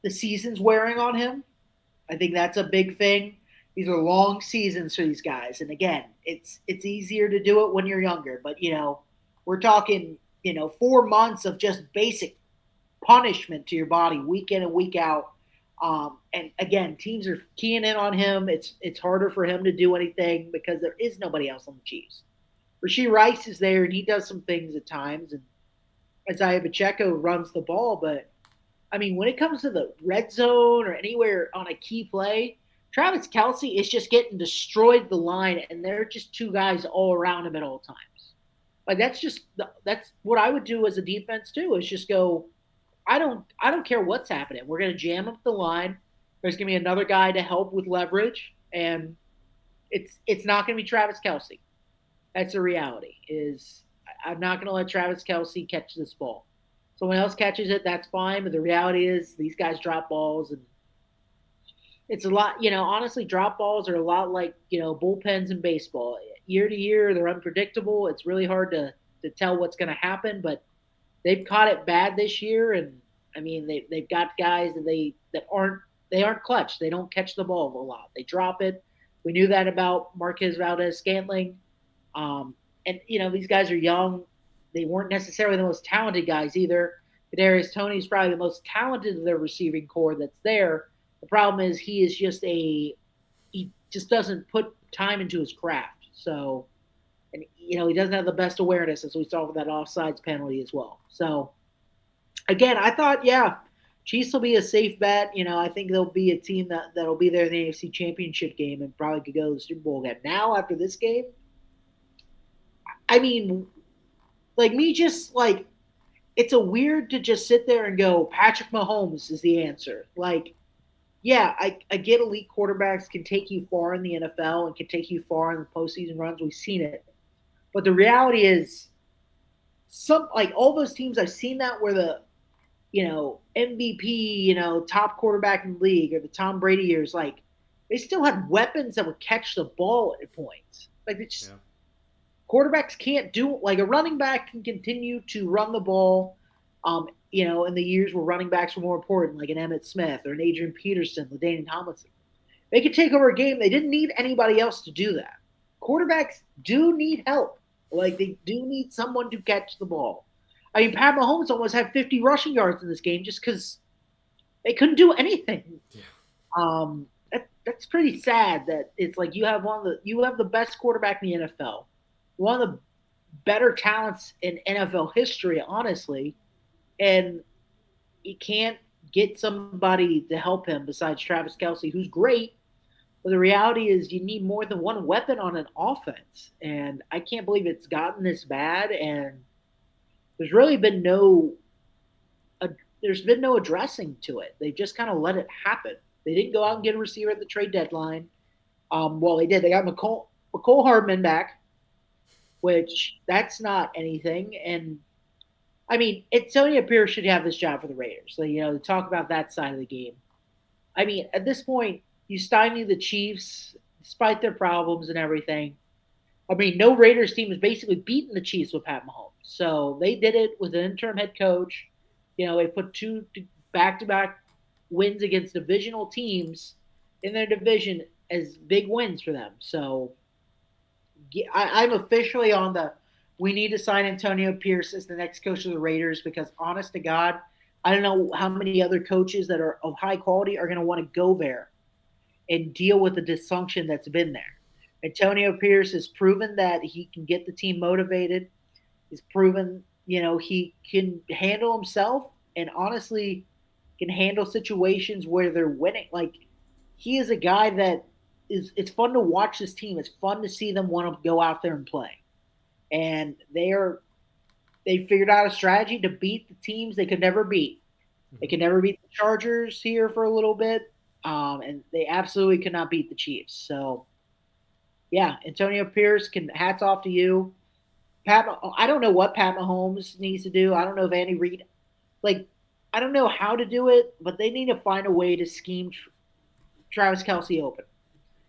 the season's wearing on him. I think that's a big thing. These are long seasons for these guys, and again, it's easier to do it when you're younger. But we're talking 4 months of just basic punishment to your body, week in and week out. And again, teams are keying in on him. It's harder for him to do anything because there is nobody else on the Chiefs. Rashee Rice is there, and he does some things at times, and Isaiah Pacheco runs the ball. But, I mean, when it comes to the red zone or anywhere on a key play, Travis Kelsey is just getting destroyed the line, and there are just two guys all around him at all times. Like, that's what I would do as a defense too, is just go, I don't care what's happening. We're going to jam up the line. There's going to be another guy to help with leverage, and it's not going to be Travis Kelsey. That's the reality. Is I'm not going to let Travis Kelsey catch this ball. Someone else catches it, that's fine. But the reality is these guys drop balls, and it's a lot. Honestly, drop balls are a lot like bullpens in baseball. Year to year, they're unpredictable. It's really hard to tell what's going to happen, but they've caught it bad this year, and I mean they've got guys that aren't clutch. They don't catch the ball a lot. They drop it. We knew that about Marquez Valdez Scantling, and these guys are young. They weren't necessarily the most talented guys either. Kadarius Toney is probably the most talented of their receiving core that's there. The problem is he just doesn't put time into his craft. So, and he doesn't have the best awareness, as we saw with that offsides penalty as well. So again, I thought, yeah, Chiefs will be a safe bet. I think they'll be a team that'll be there in the AFC Championship game and probably could go to the Super Bowl again. Now, after this game, I mean, like me, just like it's a weird to just sit there and go, Patrick Mahomes is the answer. Like, yeah, I get elite quarterbacks can take you far in the NFL and can take you far in the postseason runs. We've seen it. But the reality is, some like all those teams I've seen that where the MVP, top quarterback in the league, or the Tom Brady years, like they still had weapons that would catch the ball at points. Like it's just Yeah. quarterbacks can't do like a running back can continue to run the ball. In the years where running backs were more important, like an Emmitt Smith or an Adrian Peterson, LaDainian Tomlinson, they could take over a game. They didn't need anybody else to do that. Quarterbacks do need help. Like they do need someone to catch the ball. I mean, Pat Mahomes almost had 50 rushing yards in this game just because they couldn't do anything. Yeah. That's pretty sad. That it's like you have the best quarterback in the NFL, one of the better talents in NFL history, honestly, and you can't get somebody to help him besides Travis Kelsey, who's great. But the reality is, you need more than one weapon on an offense, and I can't believe it's gotten this bad. And there's really been there's been no addressing to it. They've just kind of let it happen. They didn't go out and get a receiver at the trade deadline. Well, they did. They got McCole Hardman back, which that's not anything. And I mean, Antonio Pierce should have this job for the Raiders. So, to talk about that side of the game. I mean, at this point, you stymie the Chiefs despite their problems and everything. I mean, no Raiders team has basically beaten the Chiefs with Pat Mahomes. So they did it with an interim head coach. They put two back-to-back wins against divisional teams in their division as big wins for them. So I'm officially on the we need to sign Antonio Pierce as the next coach of the Raiders because, honest to God, I don't know how many other coaches that are of high quality are going to want to go there and deal with the dysfunction that's been there. Antonio Pierce has proven that he can get the team motivated. He's proven, he can handle himself and honestly can handle situations where they're winning. Like, he is a guy that it's fun to watch this team. It's fun to see them want to go out there and play. And they figured out a strategy to beat the teams they could never beat. They could never beat the Chargers here for a little bit, and they absolutely could not beat the Chiefs. So, yeah, Antonio Pierce, hats off to you. I don't know what Pat Mahomes needs to do. I don't know if Andy Reid, I don't know how to do it, but they need to find a way to scheme Travis Kelsey open.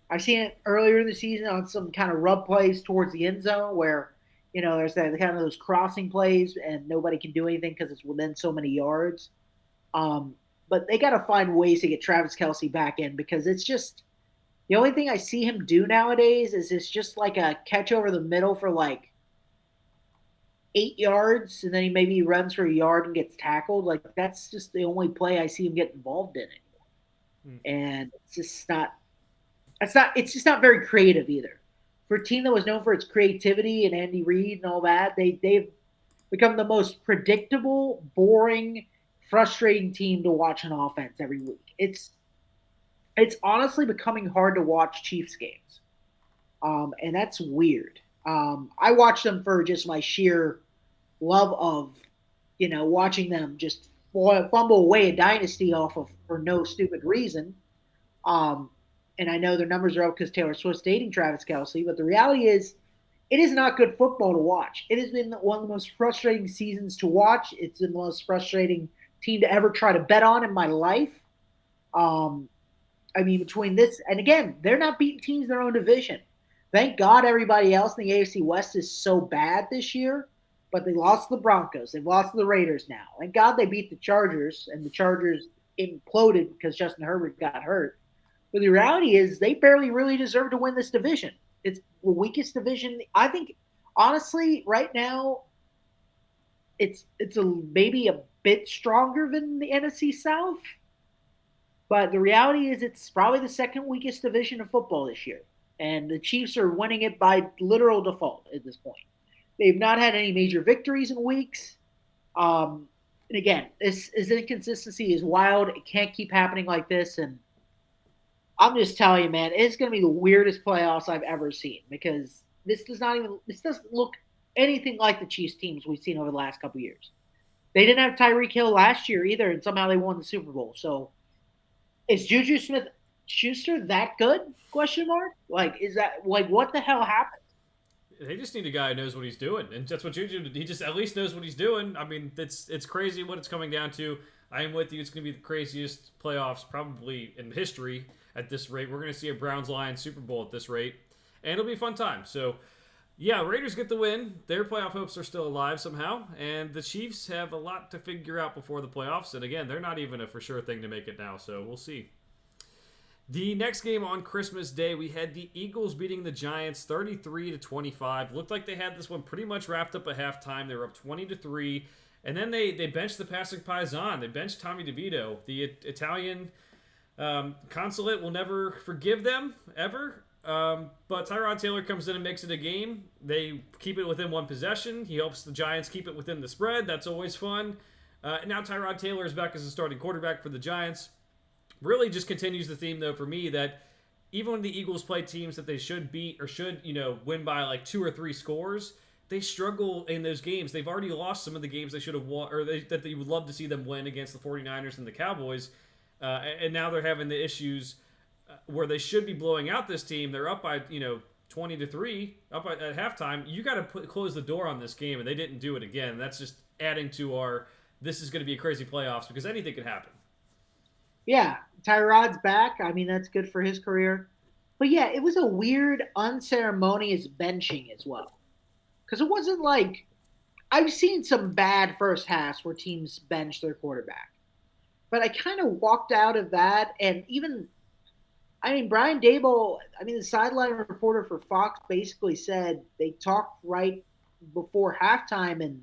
I've seen it earlier in the season on some kind of rub plays towards the end zone where, there's that kind of those crossing plays and nobody can do anything because it's within so many yards. But they got to find ways to get Travis Kelsey back in because it's just the only thing I see him do nowadays is it's just like a catch over the middle for like 8 yards, and then he maybe runs for a yard and gets tackled. Like that's just the only play I see him get involved in anymore. And it's just not. It's just not very creative either. For a team that was known for its creativity and Andy Reid and all that, they've become the most predictable, boring, frustrating team to watch on offense every week. It's honestly becoming hard to watch Chiefs games, and that's weird. I watch them for just my sheer love of, watching them just fumble away a dynasty off of for no stupid reason. Um, and I know their numbers are up because Taylor Swift's dating Travis Kelsey, but the reality is, it is not good football to watch. It has been one of the most frustrating seasons to watch. It's been the most frustrating team to ever try to bet on in my life. Um, I mean, between this and again, they're not beating teams in their own division. Thank God everybody else in the AFC West is so bad this year, but they lost to the Broncos. They've lost to the Raiders now. Thank God they beat the Chargers, and the Chargers imploded because Justin Herbert got hurt. But the reality is, they barely really deserve to win this division. It's the weakest division. I think, honestly, right now, it's a maybe a bit stronger than the NFC South. But the reality is, it's probably the second weakest division of football this year. And the Chiefs are winning it by literal default at this point. They've not had any major victories in weeks. And again, this inconsistency is wild. It can't keep happening like this. And I'm just telling you, man, it's going to be the weirdest playoffs I've ever seen because this doesn't look anything like the Chiefs teams we've seen over the last couple of years. They didn't have Tyreek Hill last year either, and somehow they won the Super Bowl. So is Juju Smith Schuster that good? Question mark. Like, is that like what the hell happened? They just need a guy who knows what he's doing, and that's what Juju. He just at least knows what he's doing. I mean, it's crazy what it's coming down to. I am with you. It's going to be the craziest playoffs probably in history at this rate. We're going to see a Browns Lions Super Bowl at this rate, and it'll be a fun time. So, yeah, Raiders get the win. Their playoff hopes are still alive somehow, and the Chiefs have a lot to figure out before the playoffs. And again, they're not even a for sure thing to make it now. So we'll see. The next game on Christmas Day, we had the Eagles beating the Giants 33-25. Looked like they had this one pretty much wrapped up at halftime. They were up 20-3. And then they benched the passing Paisan. They benched Tommy DeVito. The Italian consulate will never forgive them, ever. But Tyrod Taylor comes in and makes it a game. They keep it within one possession. He helps the Giants keep it within the spread. That's always fun. Now Tyrod Taylor is back as a starting quarterback for the Giants. Really just continues the theme, though, for me that even when the Eagles play teams that they should beat or should, win by like 2 or 3 scores, they struggle in those games. They've already lost some of the games they should have won, or that they would love to see them win against the 49ers and the Cowboys. And now they're having the issues where they should be blowing out this team. They're up by, 20-3, up at halftime. You got to close the door on this game, and they didn't do it again. That's just adding to our, this is going to be a crazy playoffs because anything could happen. Yeah, Tyrod's back. I mean, that's good for his career. But yeah, it was a weird, unceremonious benching as well. Because it wasn't like I've seen some bad first halves where teams bench their quarterback. But I kind of walked out of that, and even I mean, Brian Dable, I mean, the sideline reporter for Fox basically said they talked right before halftime, and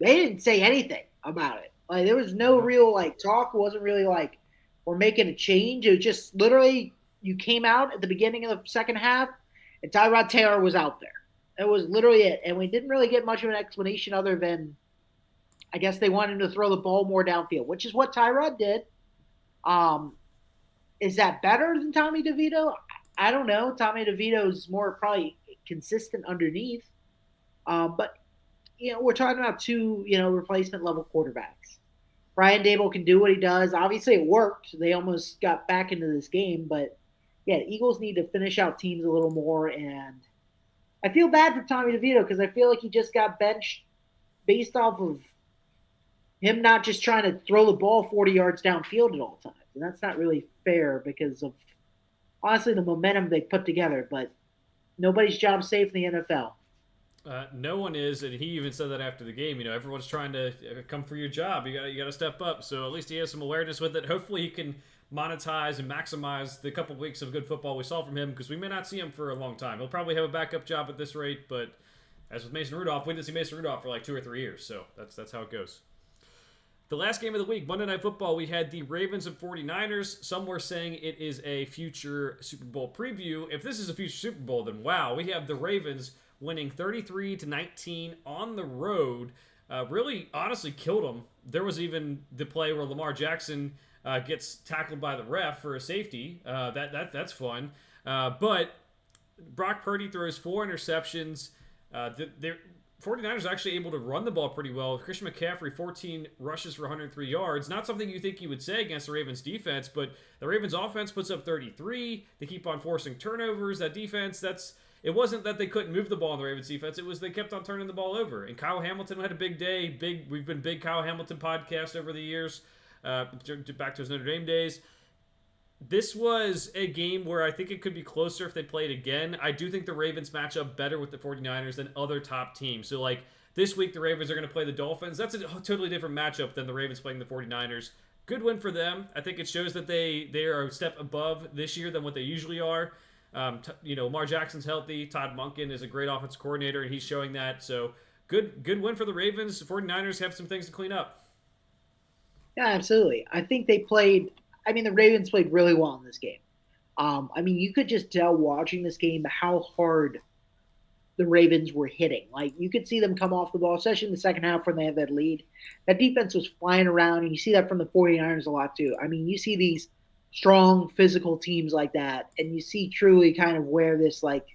they didn't say anything about it. Like there was no Yeah. real like talk. It wasn't really like we're making a change. It was just literally you came out at the beginning of the second half, and Tyrod Taylor was out there. It was literally it, and we didn't really get much of an explanation other than I guess they wanted him to throw the ball more downfield, which is what Tyrod did. Um, is that better than Tommy DeVito? I don't know. Tommy DeVito's more probably consistent underneath. But we're talking about two, replacement level quarterbacks. Brian Dable can do what he does. Obviously, it worked. They almost got back into this game, but yeah, the Eagles need to finish out teams a little more. And I feel bad for Tommy DeVito because I feel like he just got benched based off of him not just trying to throw the ball 40 yards downfield at all times. And that's not really fair because of honestly the momentum they put together. But nobody's job safe in the NFL. No one is, and he even said that after the game. Everyone's trying to come for your job. You got to step up. So at least he has some awareness with it. Hopefully, he can monetize and maximize the couple weeks of good football we saw from him because we may not see him for a long time. He'll probably have a backup job at this rate, but as with Mason Rudolph, we didn't see Mason Rudolph for like 2 or 3 years. So that's how it goes. The last game of the week, Monday Night Football, we had the Ravens and 49ers. Some were saying it is a future Super Bowl preview. If this is a future Super Bowl, then wow, we have the Ravens winning 33-19 on the road. Really, honestly, killed them. There was even the play where Lamar Jackson gets tackled by the ref for a safety. That's fun. But Brock Purdy throws 4 interceptions. 49ers are actually able to run the ball pretty well. Christian McCaffrey, 14 rushes for 103 yards. Not something you think you would say against the Ravens defense, but the Ravens offense puts up 33. They keep on forcing turnovers. That defense, it wasn't that they couldn't move the ball in the Ravens defense. It was they kept on turning the ball over. And Kyle Hamilton had a big day. We've been big Kyle Hamilton podcast over the years, back to his Notre Dame days. This was a game where I think it could be closer if they played again. I do think the Ravens match up better with the 49ers than other top teams. So, like, this week the Ravens are going to play the Dolphins. That's a totally different matchup than the Ravens playing the 49ers. Good win for them. I think it shows that they are a step above this year than what they usually are. Lamar Jackson's healthy. Todd Monken is a great offensive coordinator, and he's showing that. So, good win for the Ravens. The 49ers have some things to clean up. Yeah, absolutely. I think the Ravens played really well in this game. You could just tell watching this game how hard the Ravens were hitting. Like, you could see them come off the ball, especially in the second half when they had that lead. That defense was flying around, and you see that from the 49ers a lot too. You see these strong physical teams like that, and you see truly kind of where this, like,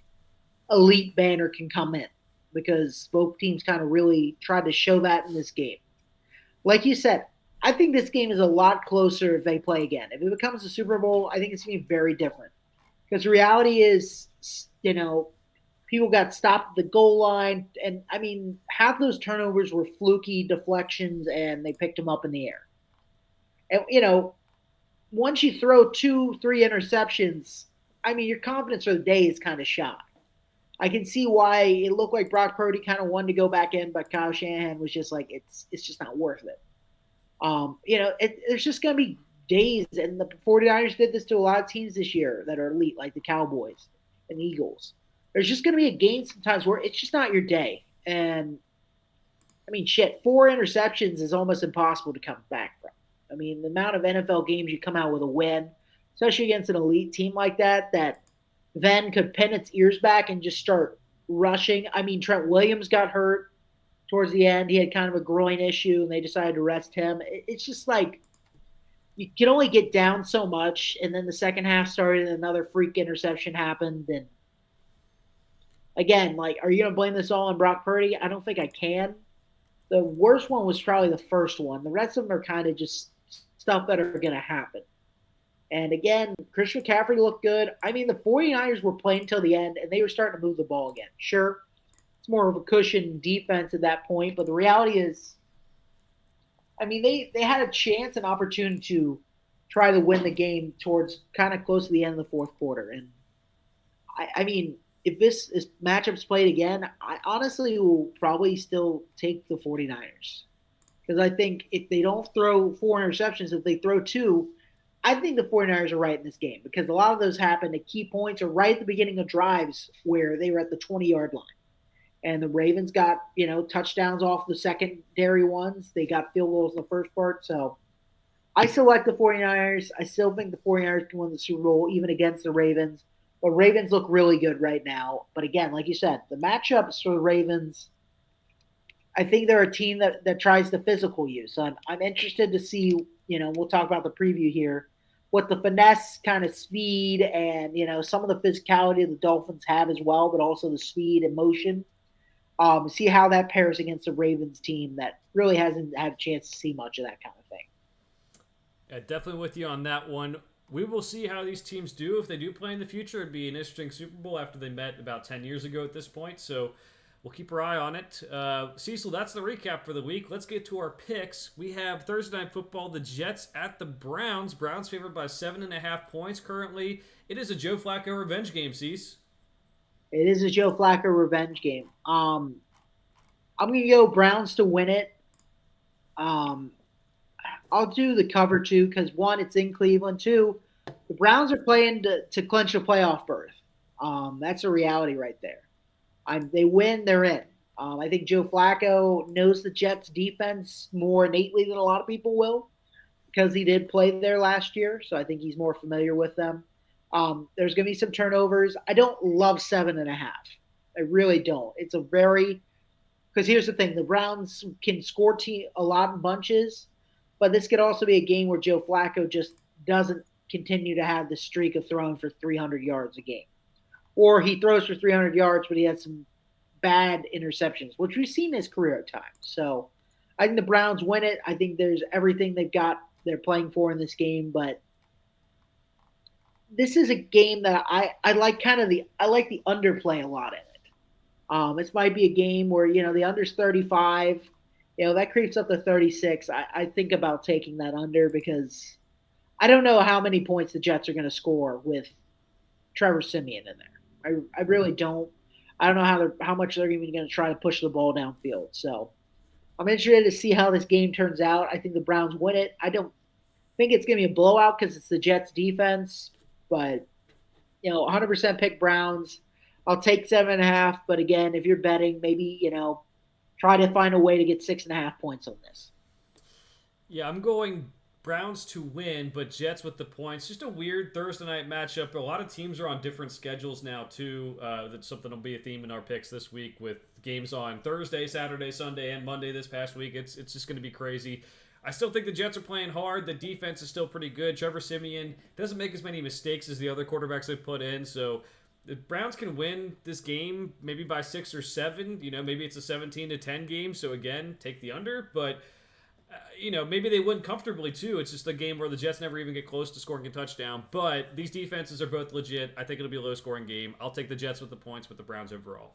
elite banner can come in, because both teams kind of really tried to show that in this game. Like you said, I think this game is a lot closer if they play again. If it becomes a Super Bowl, I think it's going to be very different. Because the reality is, people got stopped at the goal line. And, half those turnovers were fluky deflections, and they picked them up in the air. And, once you throw 2-3 interceptions, your confidence for the day is kind of shot. I can see why it looked like Brock Purdy kind of wanted to go back in, but Kyle Shanahan was just like, it's just not worth it. There's just going to be days, and the 49ers did this to a lot of teams this year that are elite, like the Cowboys and Eagles. There's just going to be a game sometimes where it's just not your day. And, 4 interceptions is almost impossible to come back from. The amount of NFL games you come out with a win, especially against an elite team like that then could pin its ears back and just start rushing. Trent Williams got hurt towards the end. He had kind of a groin issue, and they decided to rest him. It's just like you can only get down so much, and then the second half started and another freak interception happened. And again, like, are you going to blame this all on Brock Purdy? I don't think I can. The worst one was probably the first one. The rest of them are kind of just stuff that are going to happen. And again, Christian McCaffrey looked good. The 49ers were playing till the end, and they were starting to move the ball again. Sure, it's more of a cushion defense at that point, but the reality is, they had a chance, an opportunity to try to win the game towards kind of close to the end of the fourth quarter. And if this matchup's played again, I honestly will probably still take the 49ers. Because I think if they don't throw 4 interceptions, if they throw 2, I think the 49ers are right in this game, because a lot of those happened at key points or right at the beginning of drives where they were at the 20-yard line. And the Ravens got, touchdowns off the secondary ones. They got field goals in the first part. So I still like the 49ers. I still think the 49ers can win the Super Bowl, even against the Ravens. The Ravens look really good right now. But again, like you said, the matchups for the Ravens, I think they're a team that tries the physical use. So I'm interested to see, we'll talk about the preview here, what the finesse kind of speed and, some of the physicality the Dolphins have as well, but also the speed and motion. See how that pairs against the Ravens team that really hasn't had a chance to see much of that kind of thing. Yeah, definitely with you on that one. We will see how these teams do. If they do play in the future, it'd be an interesting Super Bowl after they met about 10 years ago at this point. So we'll keep our eye on it. Cecil, that's the recap for the week. Let's get to our picks. We have Thursday Night Football, the Jets at the Browns. Browns favored by 7.5 points currently. It is a Joe Flacco revenge game, Cease. It is a Joe Flacco revenge game. I'm going to go Browns to win it. I'll do the cover 2 because, 1, it's in Cleveland. 2, the Browns are playing to clinch a playoff berth. That's a reality right there. They win, they're in. I think Joe Flacco knows the Jets defense more innately than a lot of people will because he did play there last year. So I think he's more familiar with them. There's going to be some turnovers. I don't love 7.5. I really don't. It's a very – because here's the thing. The Browns can score a lot in bunches, but this could also be a game where Joe Flacco just doesn't continue to have the streak of throwing for 300 yards a game. Or he throws for 300 yards, but he has some bad interceptions, which we've seen in his career at times. So I think the Browns win it. I think there's everything they're playing for in this game, but this is a game that I like kind of I like the underplay a lot in it. This might be a game where the under's 35. That creeps up to 36. I think about taking that under because I don't know how many points the Jets are going to score with Trevor Simeon in there. I really don't. I don't know how much they're even going to try to push the ball downfield. So I'm interested to see how this game turns out. I think the Browns win it. I don't think it's going to be a blowout because it's the Jets defense, but 100% pick Browns. I'll take 7.5, but again, if you're betting, maybe try to find a way to get 6.5 points on this. Yeah, I'm going Browns to win, but Jets with the points. Just a weird Thursday night matchup. A lot of teams are on different schedules now too. That's something will be a theme in our picks this week with games on Thursday, Saturday, Sunday, and Monday this past week. It's just going to be crazy. I still think the Jets are playing hard. The defense is still pretty good. Trevor Simeon doesn't make as many mistakes as the other quarterbacks they've put in, so the Browns can win this game maybe by 6 or 7. Maybe it's a 17-10 game. So again, take the under, but maybe they win comfortably too. It's just a game where the Jets never even get close to scoring a touchdown. But these defenses are both legit. I think it'll be a low-scoring game. I'll take the Jets with the points with the Browns overall.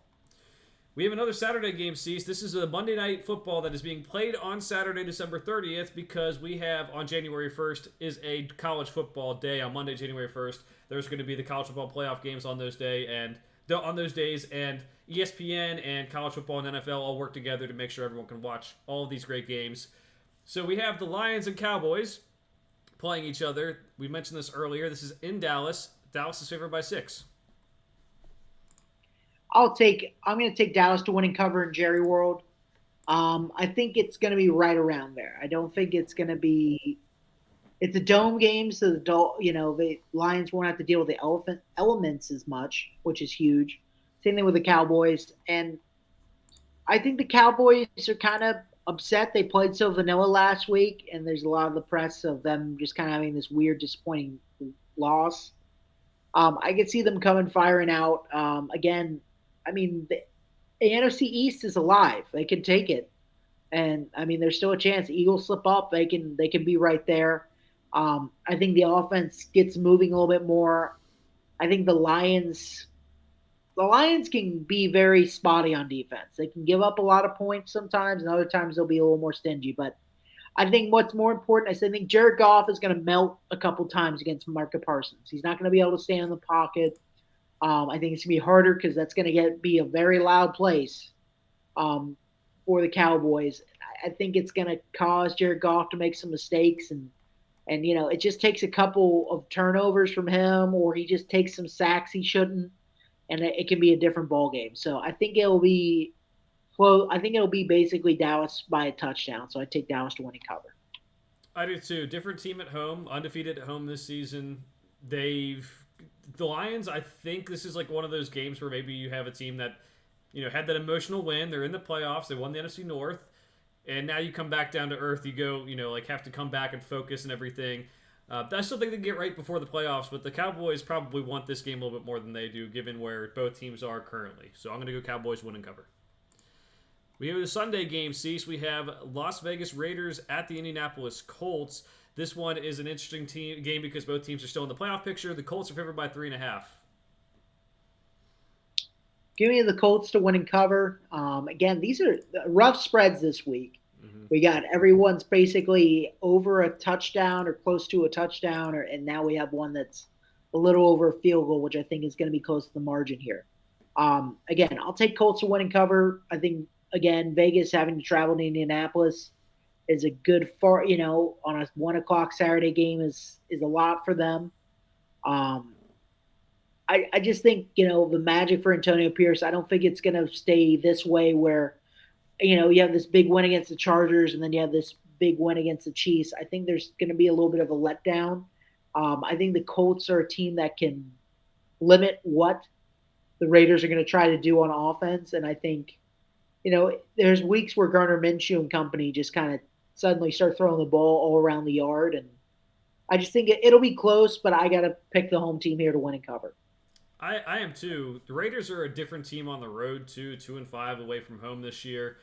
We have another Saturday game, Cease. This is a Monday Night Football that is being played on Saturday, December 30th, because we have on January 1st is a college football day. On Monday, January 1st, there's going to be the college football playoff games on those days, and ESPN and college football and NFL all work together to make sure everyone can watch all of these great games. So we have the Lions and Cowboys playing each other. We mentioned this earlier. This is in Dallas. Dallas is favored by 6. I'm going to take Dallas to win and cover in Jerry World. I think it's going to be right around there. I don't think it's going to be. It's a dome game, so the Lions won't have to deal with the elements as much, which is huge. Same thing with the Cowboys, and I think the Cowboys are kind of upset. They played so vanilla last week, and there's a lot of the press of them just kind of having this weird, disappointing loss. I could see them coming firing out again. I mean, the NFC East is alive. They can take it, and I mean, there's still a chance. The Eagles slip up, they can be right there. I think the offense gets moving a little bit more. I think the Lions can be very spotty on defense. They can give up a lot of points sometimes, and other times they'll be a little more stingy. But I think what's more important is I think Jared Goff is going to melt a couple times against Micah Parsons. He's not going to be able to stay in the pocket. I think it's going to be harder because that's going to be a very loud place for the Cowboys. I think it's going to cause Jared Goff to make some mistakes, and it just takes a couple of turnovers from him, or he just takes some sacks he shouldn't, and it can be a different ball game. So I think it'll be close. I think it'll be basically Dallas by a touchdown. So I take Dallas to win and cover. I do too. Different team at home, undefeated at home this season. The Lions, I think this is like one of those games where maybe you have a team that, had that emotional win. They're in the playoffs. They won the NFC North. And now you come back down to earth. You go, have to come back and focus and everything. I still think they get right before the playoffs, but the Cowboys probably want this game a little bit more than they do, given where both teams are currently. So I'm going to go Cowboys win and cover. We have the Sunday game, Cease. We have Las Vegas Raiders at the Indianapolis Colts. This one is an interesting game because both teams are still in the playoff picture. The Colts are favored by 3.5. Give me the Colts to win and cover. Again, these are rough spreads this week. Mm-hmm. We got everyone's basically over a touchdown or close to a touchdown, and now we have one that's a little over a field goal, which I think is going to be close to the margin here. Again, I'll take Colts to win and cover. I think, again, Vegas having to travel to Indianapolis is a good on a 1 o'clock Saturday game is a lot for them. I just think, the magic for Antonio Pierce, I don't think it's going to stay this way where, you have this big win against the Chargers and then you have this big win against the Chiefs. I think there's going to be a little bit of a letdown. I think the Colts are a team that can limit what the Raiders are going to try to do on offense. And I think, there's weeks where Gardner Minshew and company just kind of suddenly start throwing the ball all around the yard. And I just think it'll be close, but I got to pick the home team here to win and cover. I am too. The Raiders are a different team on the road too, 2-5 away from home this year.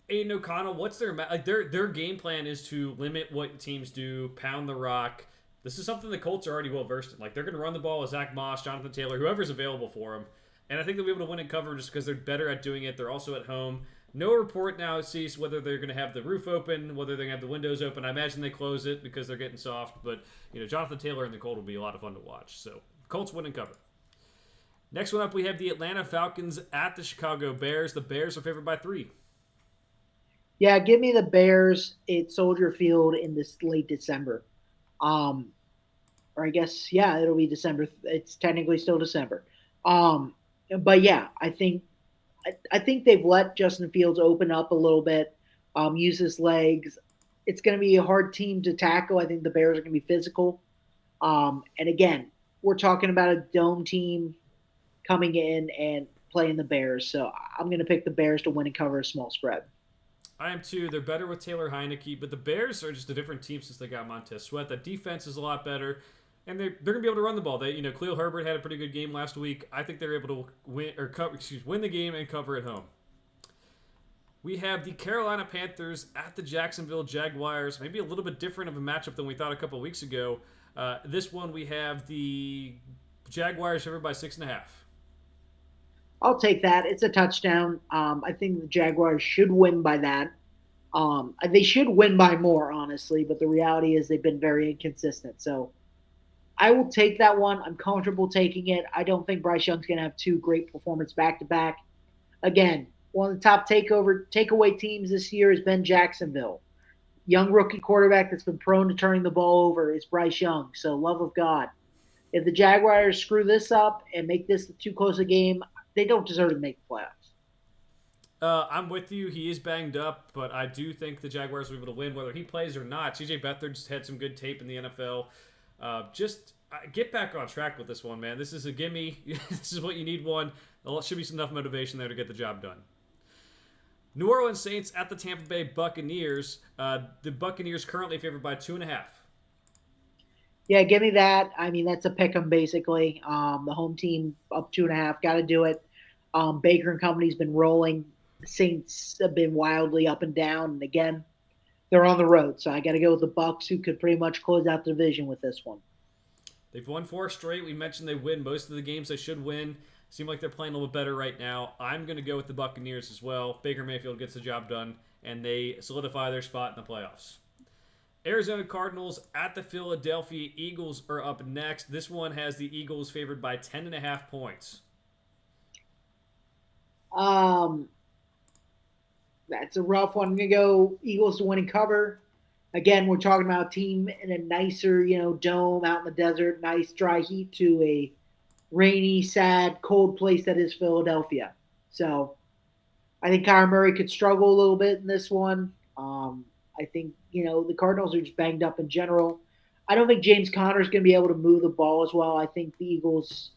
Aiden O'Connell, what's their game plan is to limit what teams do, pound the rock. This is something the Colts are already well versed in. Like they're going to run the ball with Zach Moss, Jonathan Taylor, whoever's available for them, and I think they'll be able to win and cover just because they're better at doing it. They're also at home. No report now sees whether they're going to have the roof open, whether they're going to have the windows open. I imagine they close it because they're getting soft. But Jonathan Taylor and the Colt will be a lot of fun to watch. So Colts win and cover. Next one up, we have the Atlanta Falcons at the Chicago Bears. The Bears are favored by 3. Yeah, give me the Bears at Soldier Field in this late December. Um, or I guess yeah, it'll be December. It's technically still December. Um, but yeah, I think they've let Justin Fields open up a little bit, use his legs. It's going to be a hard team to tackle. I think the Bears are going to be physical. And again, we're talking about a dome team coming in and playing the Bears. So I'm going to pick the Bears to win and cover a small spread. I am too. They're better with Taylor Heineke, but the Bears are just a different team since they got Montez Sweat. That defense is a lot better, and they're going to be able to run the ball. Khalil Herbert had a pretty good game last week. I think they're able to win the game and cover at home. We have the Carolina Panthers at the Jacksonville Jaguars. Maybe a little bit different of a matchup than we thought a couple of weeks ago. This one we have the Jaguars favored by 6.5. I'll take that. It's a touchdown. I think the Jaguars should win by that. They should win by more, honestly, but the reality is they've been very inconsistent. So I will take that one. I'm comfortable taking it. I don't think Bryce Young's going to have two great performances back to back. Again, one of the top takeaway teams this year has been Jacksonville. Young rookie quarterback that's been prone to turning the ball over is Bryce Young. So love of God. If the Jaguars screw this up and make this too close a game, they don't deserve to make the playoffs. I'm with you. He is banged up, but I do think the Jaguars will be able to win whether he plays or not. CJ Beathard's had some good tape in the NFL. Just get back on track with this one, man. This is a gimme. This is what you need one. There should be enough motivation there to get the job done. New Orleans Saints at the Tampa Bay Buccaneers. The Buccaneers currently favored by 2.5. Yeah, give me that. I mean, that's a pick 'em basically. The home team up 2.5, got to do it. Baker and company's been rolling. The Saints have been wildly up and down, and again, they're on the road, so I got to go with the Bucks, who could pretty much close out the division with this one. They've won 4 straight. We mentioned they win most of the games they should win. Seem like they're playing a little bit better right now. I'm going to go with the Buccaneers as well. Baker Mayfield gets the job done, and they solidify their spot in the playoffs. Arizona Cardinals at the Philadelphia Eagles are up next. This one has the Eagles favored by 10.5 points. Um, that's a rough one. I'm gonna go Eagles to win and cover. Again, we're talking about a team in a nicer, dome out in the desert, nice dry heat to a rainy, sad, cold place that is Philadelphia. So I think Kyler Murray could struggle a little bit in this one. I think, the Cardinals are just banged up in general. I don't think James Conner is going to be able to move the ball as well. I think the Eagles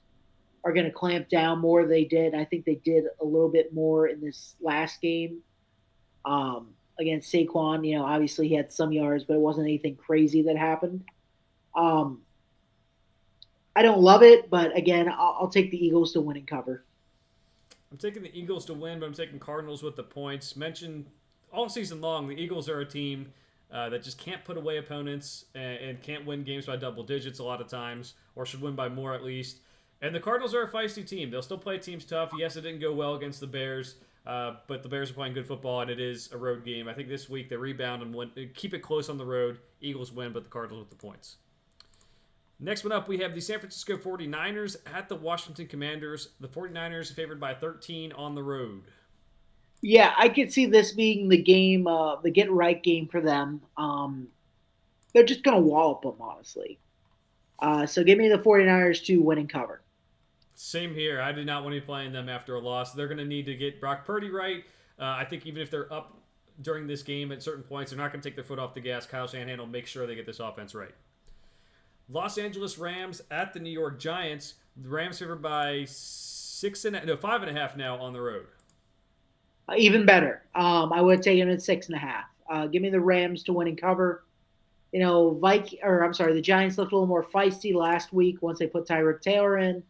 are going to clamp down more than they did. I think they did a little bit more in this last game against Saquon. Obviously he had some yards, but it wasn't anything crazy that happened. Um, I don't love it, but again, I'll take the Eagles to win and cover. I'm taking the Eagles to win, but I'm taking Cardinals with the points. Mentioned all season long, the Eagles are a team that just can't put away opponents and can't win games by double digits a lot of times, or should win by more at least. And the Cardinals are a feisty team. They'll still play teams tough. Yes, it didn't go well against the Bears, but the Bears are playing good football, and it is a road game. I think this week they rebound and keep it close on the road. Eagles win, but the Cardinals with the points. Next one up, we have the San Francisco 49ers at the Washington Commanders. The 49ers favored by 13 on the road. Yeah, I could see this being the game, the get right game for them. They're just going to wallop them, honestly. So give me the 49ers to win and cover. Same here. I did not want to be playing them after a loss. They're going to need to get Brock Purdy right. I think even if they're up during this game at certain points, they're not going to take their foot off the gas. Kyle Shanahan will make sure they get this offense right. Los Angeles Rams at the New York Giants. The Rams favored by 5.5 now on the road. Even better. I would take them at 6.5. Give me the Rams to win and cover. The Giants looked a little more feisty last week once they put Tyrod Taylor in.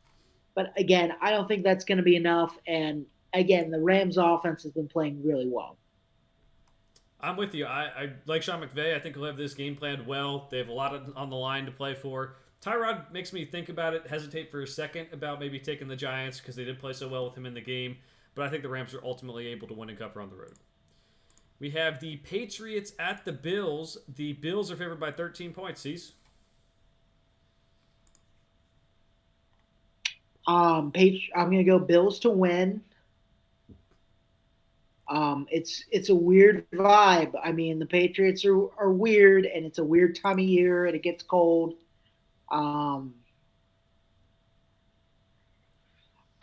But again, I don't think that's going to be enough. And again, the Rams offense has been playing really well. I'm with you. I like Sean McVay. I think he'll have this game planned well. They have a lot on the line to play for. Tyrod makes me think about it, hesitate for a second about maybe taking the Giants because they did play so well with him in the game. But I think the Rams are ultimately able to win and cover on the road. We have the Patriots at the Bills. The Bills are favored by 13 points. Cease. I'm going to go Bills to win. It's a weird vibe. I mean, the Patriots are weird, and it's a weird time of year, and it gets cold. Um,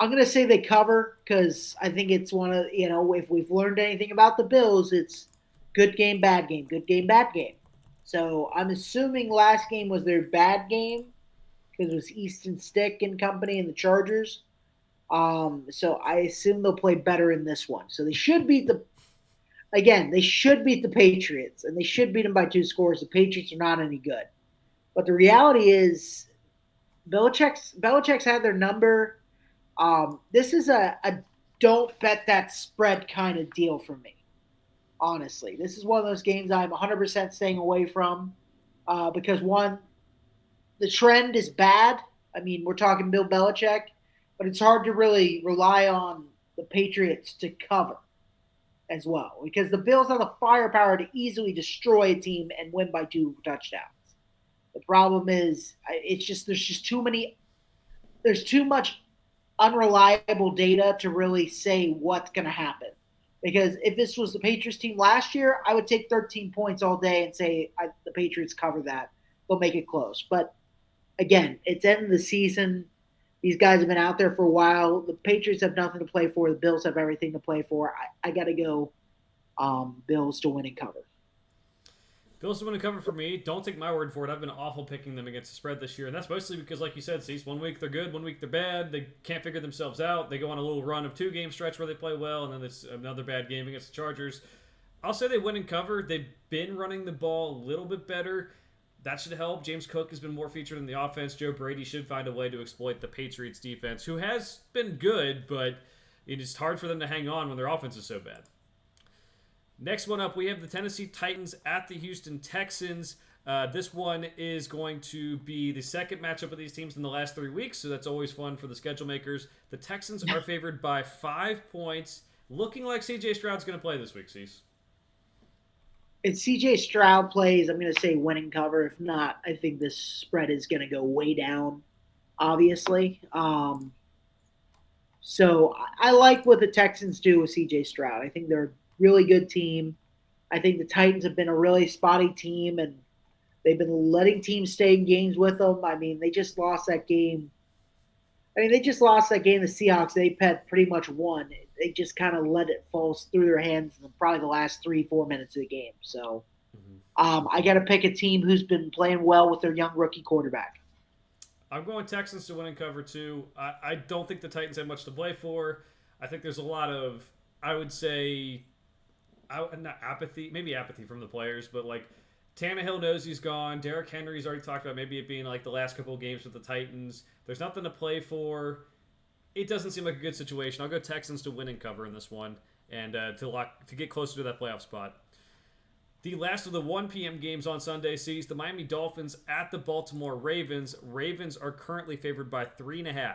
I'm going to say they cover because I think it's one of if we've learned anything about the Bills, it's good game, bad game, good game, bad game. So I'm assuming last game was their bad game because it was Easton Stick and company and the Chargers. So I assume they'll play better in this one. So they should beat the again, they should beat the Patriots, and they should beat them by 2 scores. The Patriots are not any good. But the reality is, Belichick's had their number. This is a don't bet that spread kind of deal for me. Honestly, this is one of those games I'm 100% staying away from because one, the trend is bad. I mean, we're talking Bill Belichick, but it's hard to really rely on the Patriots to cover as well because the Bills have the firepower to easily destroy a team and win by 2 touchdowns. The problem is, it's just there's just too many. There's too much unreliable data to really say what's going to happen. Because if this was the Patriots team last year, I would take 13 points all day and say the Patriots cover that. They'll make it close. But again, it's end of the season. These guys have been out there for a while. The Patriots have nothing to play for. The Bills have everything to play for. I got to go Bills to win and cover. Bills win and cover for me. Don't take my word for it. I've been awful picking them against the spread this year, and that's mostly because, like you said, Cease, 1 week they're good, 1 week they're bad. They can't figure themselves out. They go on a little run of 2 game stretch where they play well, and then it's another bad game against the Chargers. I'll say they win and cover. They've been running the ball a little bit better. That should help. James Cook has been more featured in the offense. Joe Brady should find a way to exploit the Patriots defense, who has been good, but it is hard for them to hang on when their offense is so bad. Next one up, we have the Tennessee Titans at the Houston Texans. This one is going to be the second matchup of these teams in the last 3 weeks, so that's always fun for the schedule makers. The Texans are favored by 5 points, looking like C.J. Stroud's going to play this week, Cease. If C.J. Stroud plays, I'm going to say winning cover. If not, I think this spread is going to go way down, obviously. So I like what the Texans do with C.J. Stroud. I think they're a really good team. I think the Titans have been a really spotty team, and they've been letting teams stay in games with them. I mean, they just lost that game. They just lost that game. The Seahawks, they had pretty much won. They just kind of let it fall through their hands in probably the last 3-4 minutes of the game. So I got to pick a team who's been playing well with their young rookie quarterback. I'm going Texans to win and cover too. I don't think the Titans have much to play for. I think there's a lot of, I would say, not apathy, maybe apathy from the players, but like Tannehill knows he's gone. Derrick Henry's already talked about maybe it being like the last couple of games with the Titans. There's nothing to play for. It doesn't seem like a good situation. I'll go Texans to win and cover in this one and to get closer to that playoff spot. The last of the 1 p.m. games on Sunday sees the Miami Dolphins at the Baltimore Ravens. Ravens are currently favored by 3.5.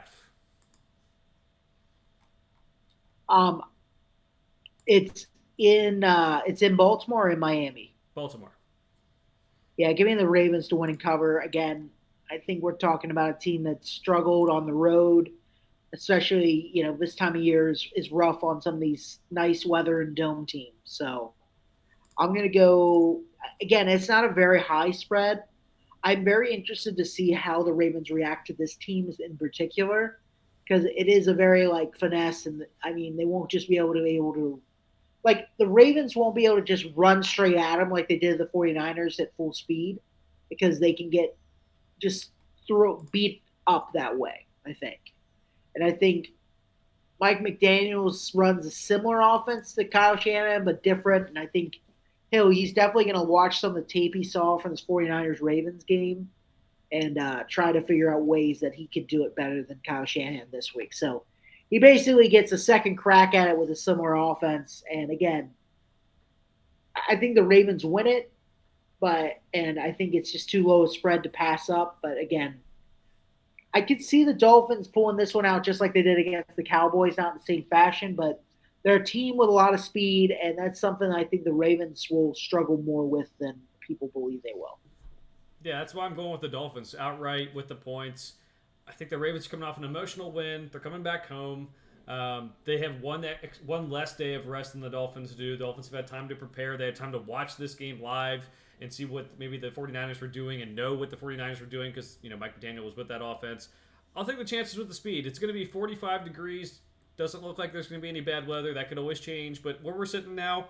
It's in Baltimore or in Miami. Baltimore. Yeah, give me the Ravens to win and cover. Again, I think we're talking about a team that struggled on the road, especially this time of year is rough on some of these nice weather and dome teams. So I'm going to go again. It's not a very high spread. I'm very interested to see how the Ravens react to this team in particular because it is a very finesse, and I mean they won't just be able to the Ravens won't be able to just run straight at them like they did the 49ers at full speed because they can get just beat up that way, I think. And I think Mike McDaniels runs a similar offense to Kyle Shanahan, but different. And I think he's definitely going to watch some of the tape he saw from this 49ers-Ravens game and try to figure out ways that he could do it better than Kyle Shanahan this week. So he basically gets a second crack at it with a similar offense. And again, I think the Ravens win it, and I think it's just too low a spread to pass up. But again, I could see the Dolphins pulling this one out just like they did against the Cowboys, not in the same fashion, but they're a team with a lot of speed, and that's something I think the Ravens will struggle more with than people believe they will. Yeah, that's why I'm going with the Dolphins outright with the points. I think the Ravens are coming off an emotional win. They're coming back home. They have one less day of rest than the Dolphins do. The Dolphins have had time to prepare. They had time to watch this game live and see what maybe the 49ers were doing and know what the 49ers were doing because, Mike McDaniel was with that offense. I'll take the chances with the speed. It's going to be 45 degrees. Doesn't look like there's going to be any bad weather. That could always change. But where we're sitting now,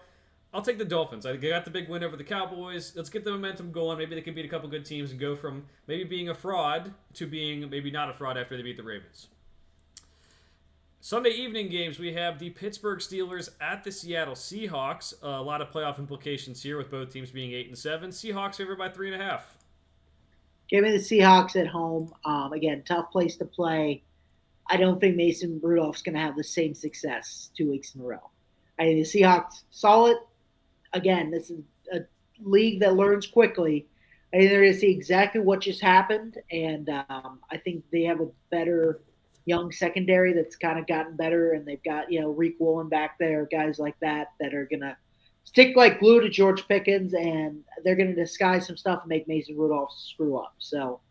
I'll take the Dolphins. I got the big win over the Cowboys. Let's get the momentum going. Maybe they can beat a couple good teams and go from maybe being a fraud to being maybe not a fraud after they beat the Ravens. Sunday evening games, we have the Pittsburgh Steelers at the Seattle Seahawks. A lot of playoff implications here with both teams being 8-7. Seahawks favored by 3.5. Give me the Seahawks at home. Again, tough place to play. I don't think Mason Rudolph's going to have the same success 2 weeks in a row. I think the Seahawks solid. Again, this is a league that learns quickly. I think they're going to see exactly what just happened, and I think they have a better young secondary that's kind of gotten better, and they've got Reek Woolen back there, guys like that are going to stick like glue to George Pickens, and they're going to disguise some stuff and make Mason Rudolph screw up. So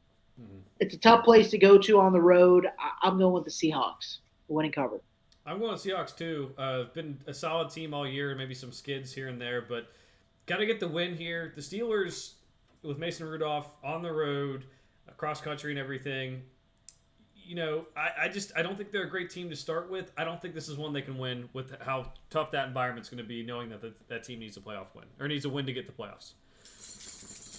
it's a tough place to go to on the road. I'm going with the Seahawks, winning cover. I'm going to Seahawks too. Been a solid team all year, maybe some skids here and there, but got to get the win here. The Steelers with Mason Rudolph on the road, across country and everything. I don't think they're a great team to start with. I don't think this is one they can win with how tough that environment's going to be, knowing that that team needs a playoff win or needs a win to get the playoffs.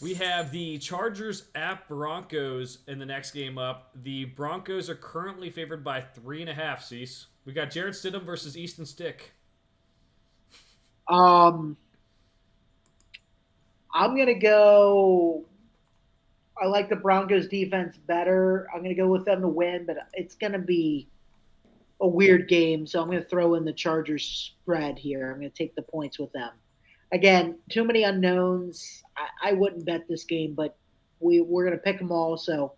We have the Chargers at Broncos in the next game up. The Broncos are currently favored by 3.5. Cease. We got Jarrett Stidham versus Easton Stick. I'm gonna go. I like the Broncos defense better. I'm gonna go with them to win, but it's gonna be a weird game, so I'm gonna throw in the Chargers spread here. I'm gonna take the points with them. Again, too many unknowns. I wouldn't bet this game, but we're gonna pick them all. So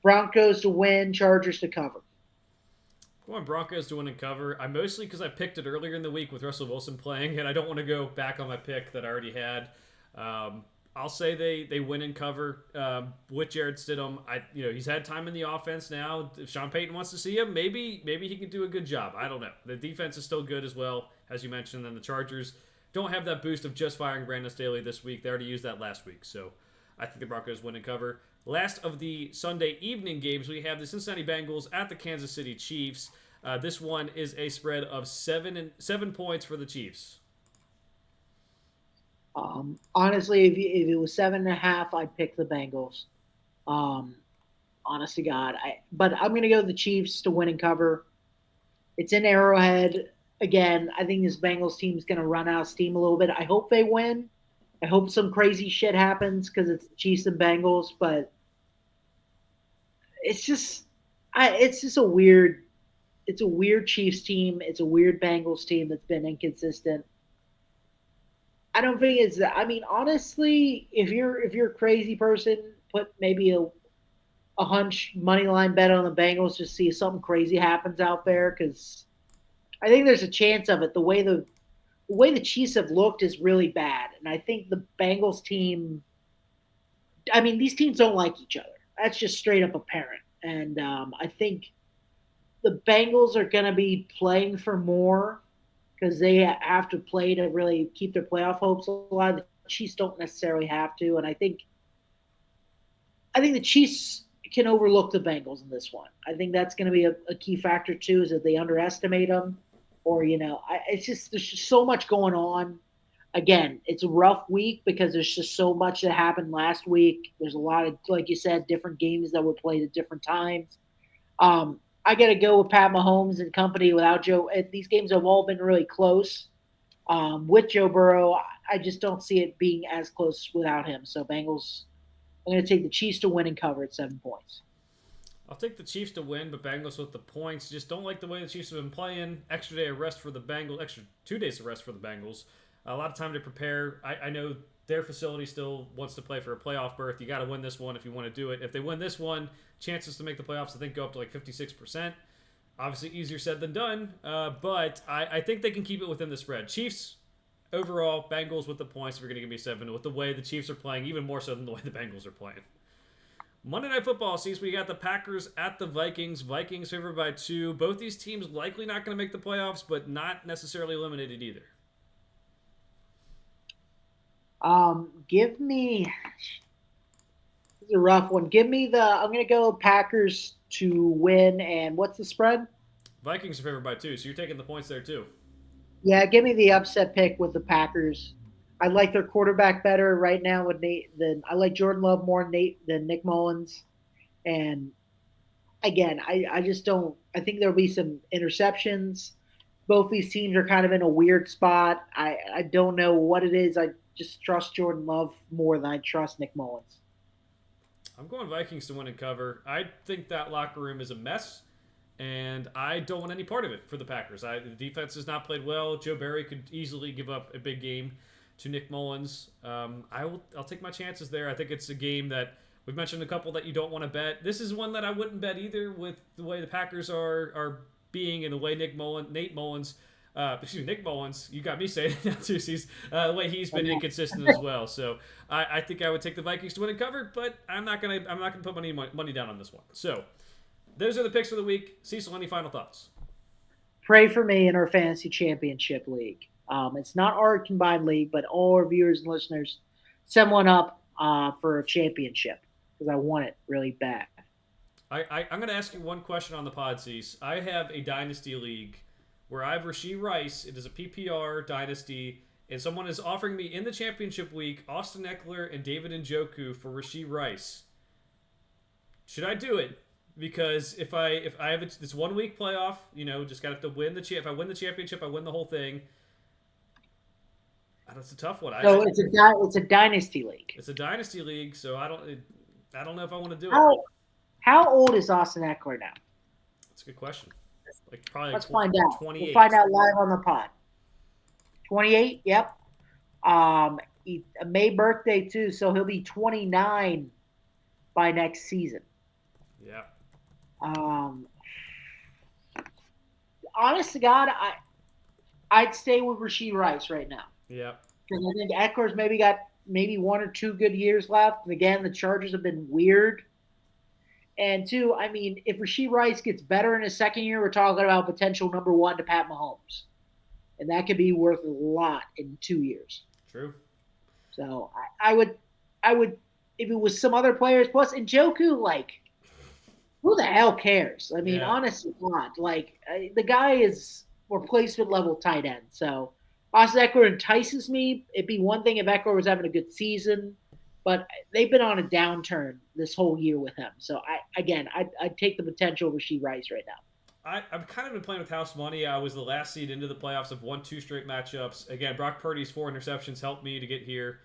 Broncos to win, Chargers to cover. Going Broncos to win and cover. I mostly because I picked it earlier in the week with Russell Wilson playing, and I don't want to go back on my pick that I already had. I'll say they win and cover with Jarrett Stidham. He's had time in the offense now. If Sean Payton wants to see him, maybe he can do a good job. I don't know. The defense is still good as well, as you mentioned. And the Chargers don't have that boost of just firing Brandon Staley this week. They already used that last week, so I think the Broncos win and cover. Last of the Sunday evening games, we have the Cincinnati Bengals at the Kansas City Chiefs. This one is a spread of 7 points for the Chiefs. Honestly, if it was 7.5, I'd pick the Bengals. Honest to God, but I'm going to go the Chiefs to win and cover. It's in Arrowhead. Again, I think this Bengals team is going to run out of steam a little bit. I hope they win. I hope some crazy shit happens because it's the Chiefs and Bengals, but it's just a weird Chiefs team. It's a weird Bengals team that's been inconsistent. I don't think it's that. I mean, honestly, if you're a crazy person, put maybe a hunch money line bet on the Bengals to see if something crazy happens out there because I think there's a chance of it. The way the Chiefs have looked is really bad, and I think the Bengals team. I mean, these teams don't like each other. That's just straight up apparent, and I think the Bengals are going to be playing for more because they have to play to really keep their playoff hopes alive. The Chiefs don't necessarily have to, and I think the Chiefs can overlook the Bengals in this one. I think that's going to be a key factor too, is that they underestimate them, or it's just there's just so much going on. Again, it's a rough week because there's just so much that happened last week. There's a lot of, like you said, different games that were played at different times. I got to go with Pat Mahomes and company without Joe. These games have all been really close. With Joe Burrow, I just don't see it being as close without him. So Bengals I'm going to take the Chiefs to win and cover at 7 points. I'll take the Chiefs to win, but Bengals with the points. Just don't like the way the Chiefs have been playing. Extra day of rest for the Bengals. Extra 2 days of rest for the Bengals. A lot of time to prepare. I know their facility still wants to play for a playoff berth. You got to win this one if you want to do it. If they win this one, chances to make the playoffs I think go up to like 56%. Obviously, easier said than done, but I think they can keep it within the spread. Chiefs overall, Bengals with the points. If you're going to give me 7, with the way the Chiefs are playing, even more so than the way the Bengals are playing. Monday Night Football sees we got the Packers at the Vikings. Vikings favored by 2. Both these teams likely not going to make the playoffs, but not necessarily eliminated either. Give me. This is a rough one. Give me the. I'm going to go Packers to win. And what's the spread? Vikings are favored by 2, so you're taking the points there too. Yeah, give me the upset pick with the Packers. I like their quarterback better right now with Nate than I like Jordan Love more than Nick Mullins. And again, I just don't. I think there'll be some interceptions. Both these teams are kind of in a weird spot. I don't know what it is. I just trust Jordan Love more than I trust Nick Mullins. I'm going Vikings to win and cover. I think that locker room is a mess, and I don't want any part of it for the Packers. The defense has not played well. Joe Barry could easily give up a big game to Nick Mullins. I'll take my chances there. I think it's a game that we've mentioned a couple that you don't want to bet. This is one that I wouldn't bet either with the way the Packers are being and the way Nick Mullins, you got me saying it now too, the way he's been inconsistent as well. So I think I would take the Vikings to win and cover, but I'm not gonna put money down on this one. So those are the picks for the week. Cecil, any final thoughts? Pray for me in our fantasy championship league. It's not our combined league, but all our viewers and listeners send one up for a championship because I want it really bad. I'm going to ask you one question on the pod, Cease. I have a dynasty league where I have Rashee Rice. It is a PPR dynasty, and someone is offering me in the championship week Austin Eckler and David Njoku for Rashee Rice. Should I do it? Because if I have this 1 week playoff, just got to win the if I win the championship, I win the whole thing. That's a tough one. So it's a dynasty league. It's a dynasty league, so I don't know if I want to do it. it. How old is Austin Eckler now? That's a good question. Probably Let's find out. 28. We'll find out live on the pod. 28. Yep. May birthday too, so he'll be 29 by next season. Yeah. Honest to God, I'd stay with Rashee Rice right now. Yeah. Because I think Eckler's got 1 or 2 good years left. And again, the Chargers have been weird. And 2, if Rashee Rice gets better in his second year, we're talking about potential number 1 to Pat Mahomes. And that could be worth a lot in 2 years. True. So I would, if it was some other players, plus Njoku, who the hell cares? Honestly, not. The guy is replacement level tight end. So Austin Eckler entices me. It'd be one thing if Eckler was having a good season, but they've been on a downturn this whole year with him. So I'd take the potential Rashee Rice right now. I've kind of been playing with house money. I was the last seed into the playoffs. I've won 2 straight matchups. Again, Brock Purdy's 4 interceptions helped me to get here.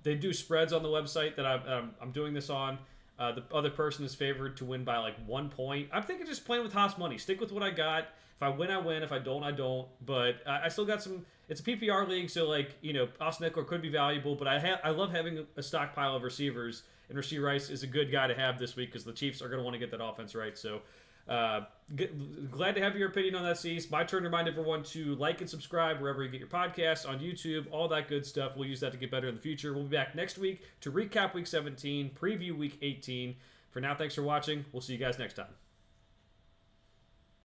They do spreads on the website that I'm doing this on. The other person is favored to win by 1 point. I'm thinking just playing with house money. Stick with what I got. If I win, I win. If I don't, I don't. But I still got some. It's a PPR league, so Austin Eckler could be valuable. But I love having a stockpile of receivers, and Rashee Rice is a good guy to have this week because the Chiefs are going to want to get that offense right. So glad to have your opinion on that, Cease. My turn to remind everyone to like and subscribe wherever you get your podcasts, on YouTube, all that good stuff. We'll use that to get better in the future. We'll be back next week to recap Week 17, preview Week 18. For now, thanks for watching. We'll see you guys next time.